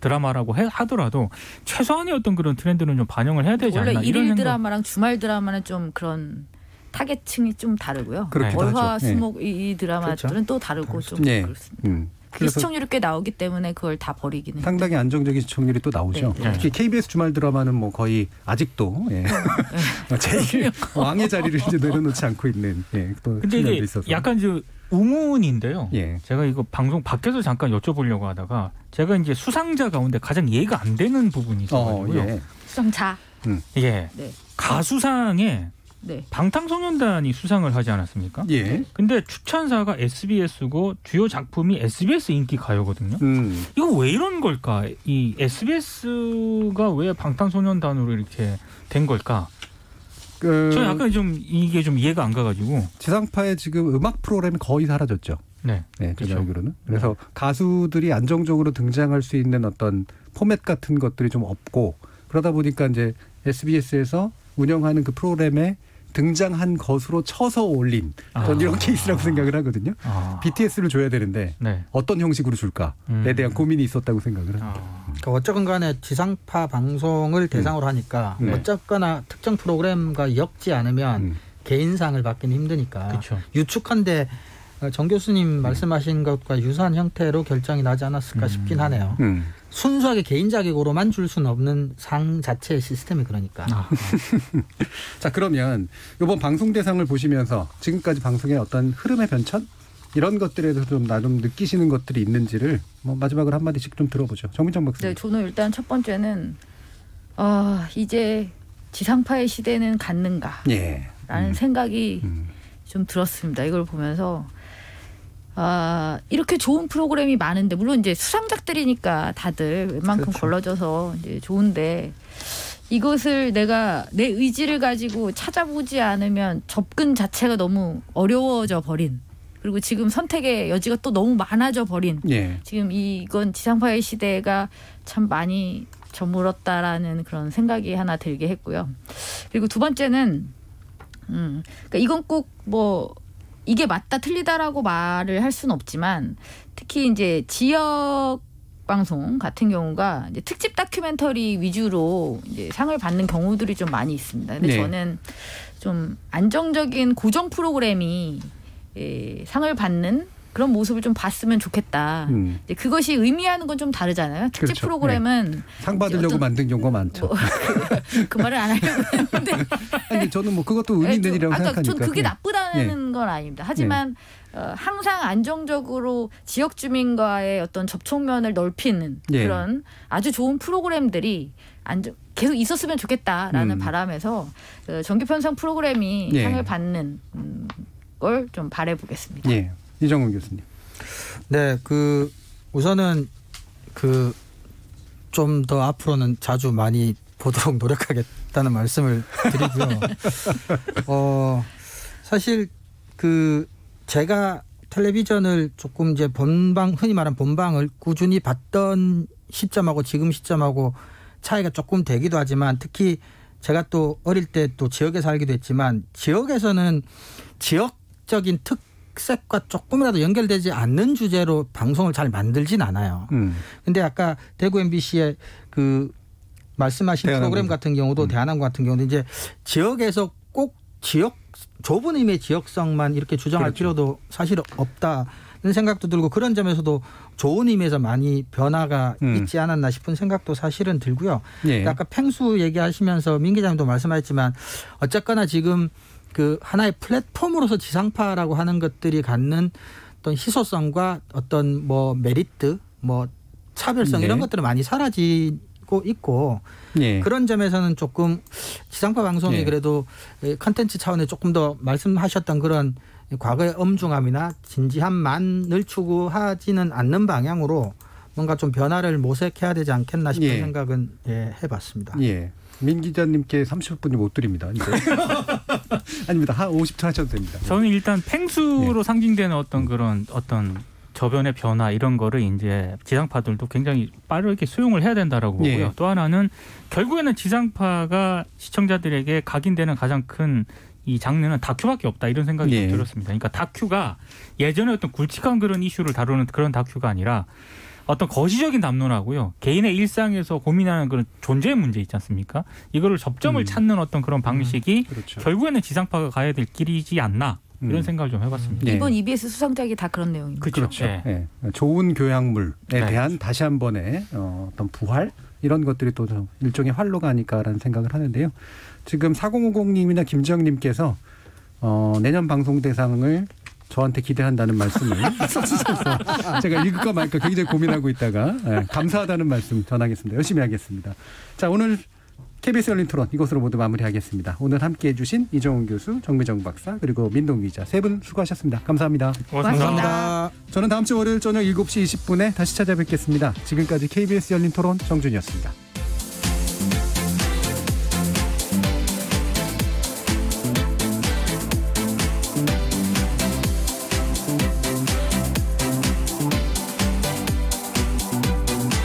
드라마라고 하더라도 최소한의 어떤 그런 트렌드는 좀 반영을 해야 되지 원래 않나 이런 일일 생각. 드라마랑 주말 드라마는 좀 그런 타겟층이 좀 다르고요. 그렇기도 월화 하죠. 수목 이 드라마들은 그렇죠. 또 다르고 좀 네. 그렇습니다. 그 그래서 시청률이 꽤 나오기 때문에 그걸 다 버리기는 상당히 안정적인 시청률이 또 나오죠. 네. 특히 KBS 주말 드라마는 뭐 거의 아직도 제일 왕의 자리를 이제 내려놓지 않고 있는 또 근데 이게 측면도 있어서. 약간 저 의문인데요. 예. 제가 이거 방송 밖에서 잠깐 여쭤보려고 하다가 제가 이제 수상자 가운데 가장 이해가 안 되는 부분이 있어가지고요. 예. 수상자. 예. 네. 가수상에 네. 방탄소년단이 수상을 하지 않았습니까? 예. 근데 추천사가 SBS고 주요 작품이 SBS 인기 가요거든요. 이거 왜 이런 걸까? 이 SBS가 왜 방탄소년단으로 이렇게 된 걸까? 저 약간 좀 이게 좀 이해가 안 가가지고. 지상파에 지금 음악 프로그램이 거의 사라졌죠. 네. 네, 그렇죠. 제가 알기로는. 그래서 가수들이 안정적으로 등장할 수 있는 어떤 포맷 같은 것들이 좀 없고 그러다 보니까 이제 SBS에서 운영하는 그 프로그램에 등장한 것으로 쳐서 올린 전 이런 케이스라고 생각을 하거든요. BTS를 줘야 되는데 네. 어떤 형식으로 줄까에 대한 고민이 있었다고 생각을 합니다. 그러니까 어쨌건 간에 지상파 방송을 대상으로 하니까 네. 어쨌거나 특정 프로그램과 엮지 않으면 개인상을 받기는 힘드니까 그쵸. 유축한데 정 교수님 말씀하신 것과 유사한 형태로 결정이 나지 않았을까 싶긴 하네요. 순수하게 개인 자격으로만 줄 수는 없는 상 자체의 시스템이 그러니까. 자, 그러면 이번 방송 대상을 보시면서 지금까지 방송의 어떤 흐름의 변천 이런 것들에 대해서 좀 나름 느끼시는 것들이 있는지를 뭐 마지막으로 한마디씩 좀 들어보죠. 정민정 박사님. 네, 저는 일단 첫 번째는 이제 지상파의 시대는 갔는가 예. 라는 생각이 좀 들었습니다. 이걸 보면서 이렇게 좋은 프로그램이 많은데 물론 이제 수상작들이니까 다들 웬만큼 그렇죠. 걸러져서 이제 좋은데 이것을 내가 내 의지를 가지고 찾아보지 않으면 접근 자체가 너무 어려워져 버린 그리고 지금 선택의 여지가 또 너무 많아져 버린 예. 지금 이건 지상파의 시대가 참 많이 저물었다라는 그런 생각이 하나 들게 했고요. 그리고 두 번째는 그러니까 이건 꼭 뭐 이게 맞다 틀리다라고 말을 할 수는 없지만 특히 이제 지역 방송 같은 경우가 이제 특집 다큐멘터리 위주로 이제 상을 받는 경우들이 좀 많이 있습니다. 근데 네. 저는 좀 안정적인 고정 프로그램이 상을 받는 그런 모습을 좀 봤으면 좋겠다. 이제 그것이 의미하는 건 좀 다르잖아요. 특집 그렇죠. 프로그램은 상 받으려고 만든 경우가 많죠. 그 말을 안 하려고 했는데 아니 저는 뭐 그것도 의미 있는 일이라고 생각하니까. 전 그게 나쁘다는 건 아닙니다. 하지만 항상 안정적으로 지역 주민과의 어떤 접촉면을 넓히는 예. 그런 아주 좋은 프로그램들이 계속 있었으면 좋겠다라는 바람에서 정규 편성 프로그램이 예. 상을 받는 걸 좀 바라보겠습니다. 예. 이정훈 교수님. 네, 우선은 좀 더 앞으로는 자주 많이 보도록 노력하겠다는 말씀을 드리고요. 사실 제가 텔레비전을 조금 이제 흔히 말하는 본방을 꾸준히 봤던 시점하고 지금 시점하고 차이가 조금 되기도 하지만 특히 제가 또 어릴 때 또 지역에 살기도 했지만 지역에서는 지역적인 특색과 조금이라도 연결되지 않는 주제로 방송을 잘 만들진 않아요. 근데 아까 대구 MBC의 말씀하신 대한항공. 프로그램 같은 경우도 대한항공 같은 경우도 이제 지역에서 꼭 좁은 의미의 지역성만 이렇게 주장할 그렇죠. 필요도 사실 없다는 생각도 들고 그런 점에서도 좋은 의미에서 많이 변화가 있지 않았나 싶은 생각도 사실은 들고요. 예. 아까 팽수 얘기하시면서 민 기자님도 말씀하셨지만 어쨌거나 지금 하나의 플랫폼으로서 지상파라고 하는 것들이 갖는 어떤 희소성과 어떤 메리트, 차별성 네. 이런 것들은 많이 사라지고 있고 예. 그런 점에서는 조금 지상파 방송이 예. 그래도 컨텐츠 차원에 조금 더 말씀하셨던 그런 과거의 엄중함이나 진지함만을 추구하지는 않는 방향으로 뭔가 좀 변화를 모색해야 되지 않겠나 싶은 예. 생각은 해봤습니다. 예. 민 기자님께 30분이 못 드립니다. 이제. 아닙니다. 한 50초 하셔도 됩니다. 저는 일단 팽수로 상징되는 어떤 저변의 변화 이런 거를 이제 지상파들도 굉장히 빠르게 수용을 해야 된다라고 보고요. 예. 또 하나는 결국에는 지상파가 시청자들에게 각인되는 가장 큰 이 장르는 다큐밖에 없다 이런 생각이 예. 좀 들었습니다. 그러니까 다큐가 예전에 어떤 굵직한 그런 이슈를 다루는 그런 다큐가 아니라 어떤 거시적인 담론하고요. 개인의 일상에서 고민하는 그런 존재의 문제 있지 않습니까? 이거를 접점을 찾는 어떤 그런 방식이 그렇죠. 결국에는 지상파가 가야 될 길이지 않나 이런 생각을 좀 해봤습니다. 예. 이번 EBS 수상작이 다 그런 내용입니다. 그렇죠. 예. 예. 좋은 교양물에 네. 대한 다시 한 번의 어떤 부활 이런 것들이 또 좀 일종의 활로가 아닐까라는 생각을 하는데요. 지금 4050님이나 김지영님께서 내년 방송 대상을 저한테 기대한다는 말씀을 써주셔서 제가 읽을까 말까 굉장히 고민하고 있다가 감사하다는 말씀 전하겠습니다. 열심히 하겠습니다. 자, 오늘 KBS 열린 토론 이것으로 모두 마무리하겠습니다. 오늘 함께해 주신 이정훈 교수, 정미정 박사 그리고 민동 기자 세 분 수고하셨습니다. 감사합니다. 감사합니다. 저는 다음 주 월요일 저녁 7시 20분에 다시 찾아뵙겠습니다. 지금까지 KBS 열린 토론 정준이었습니다.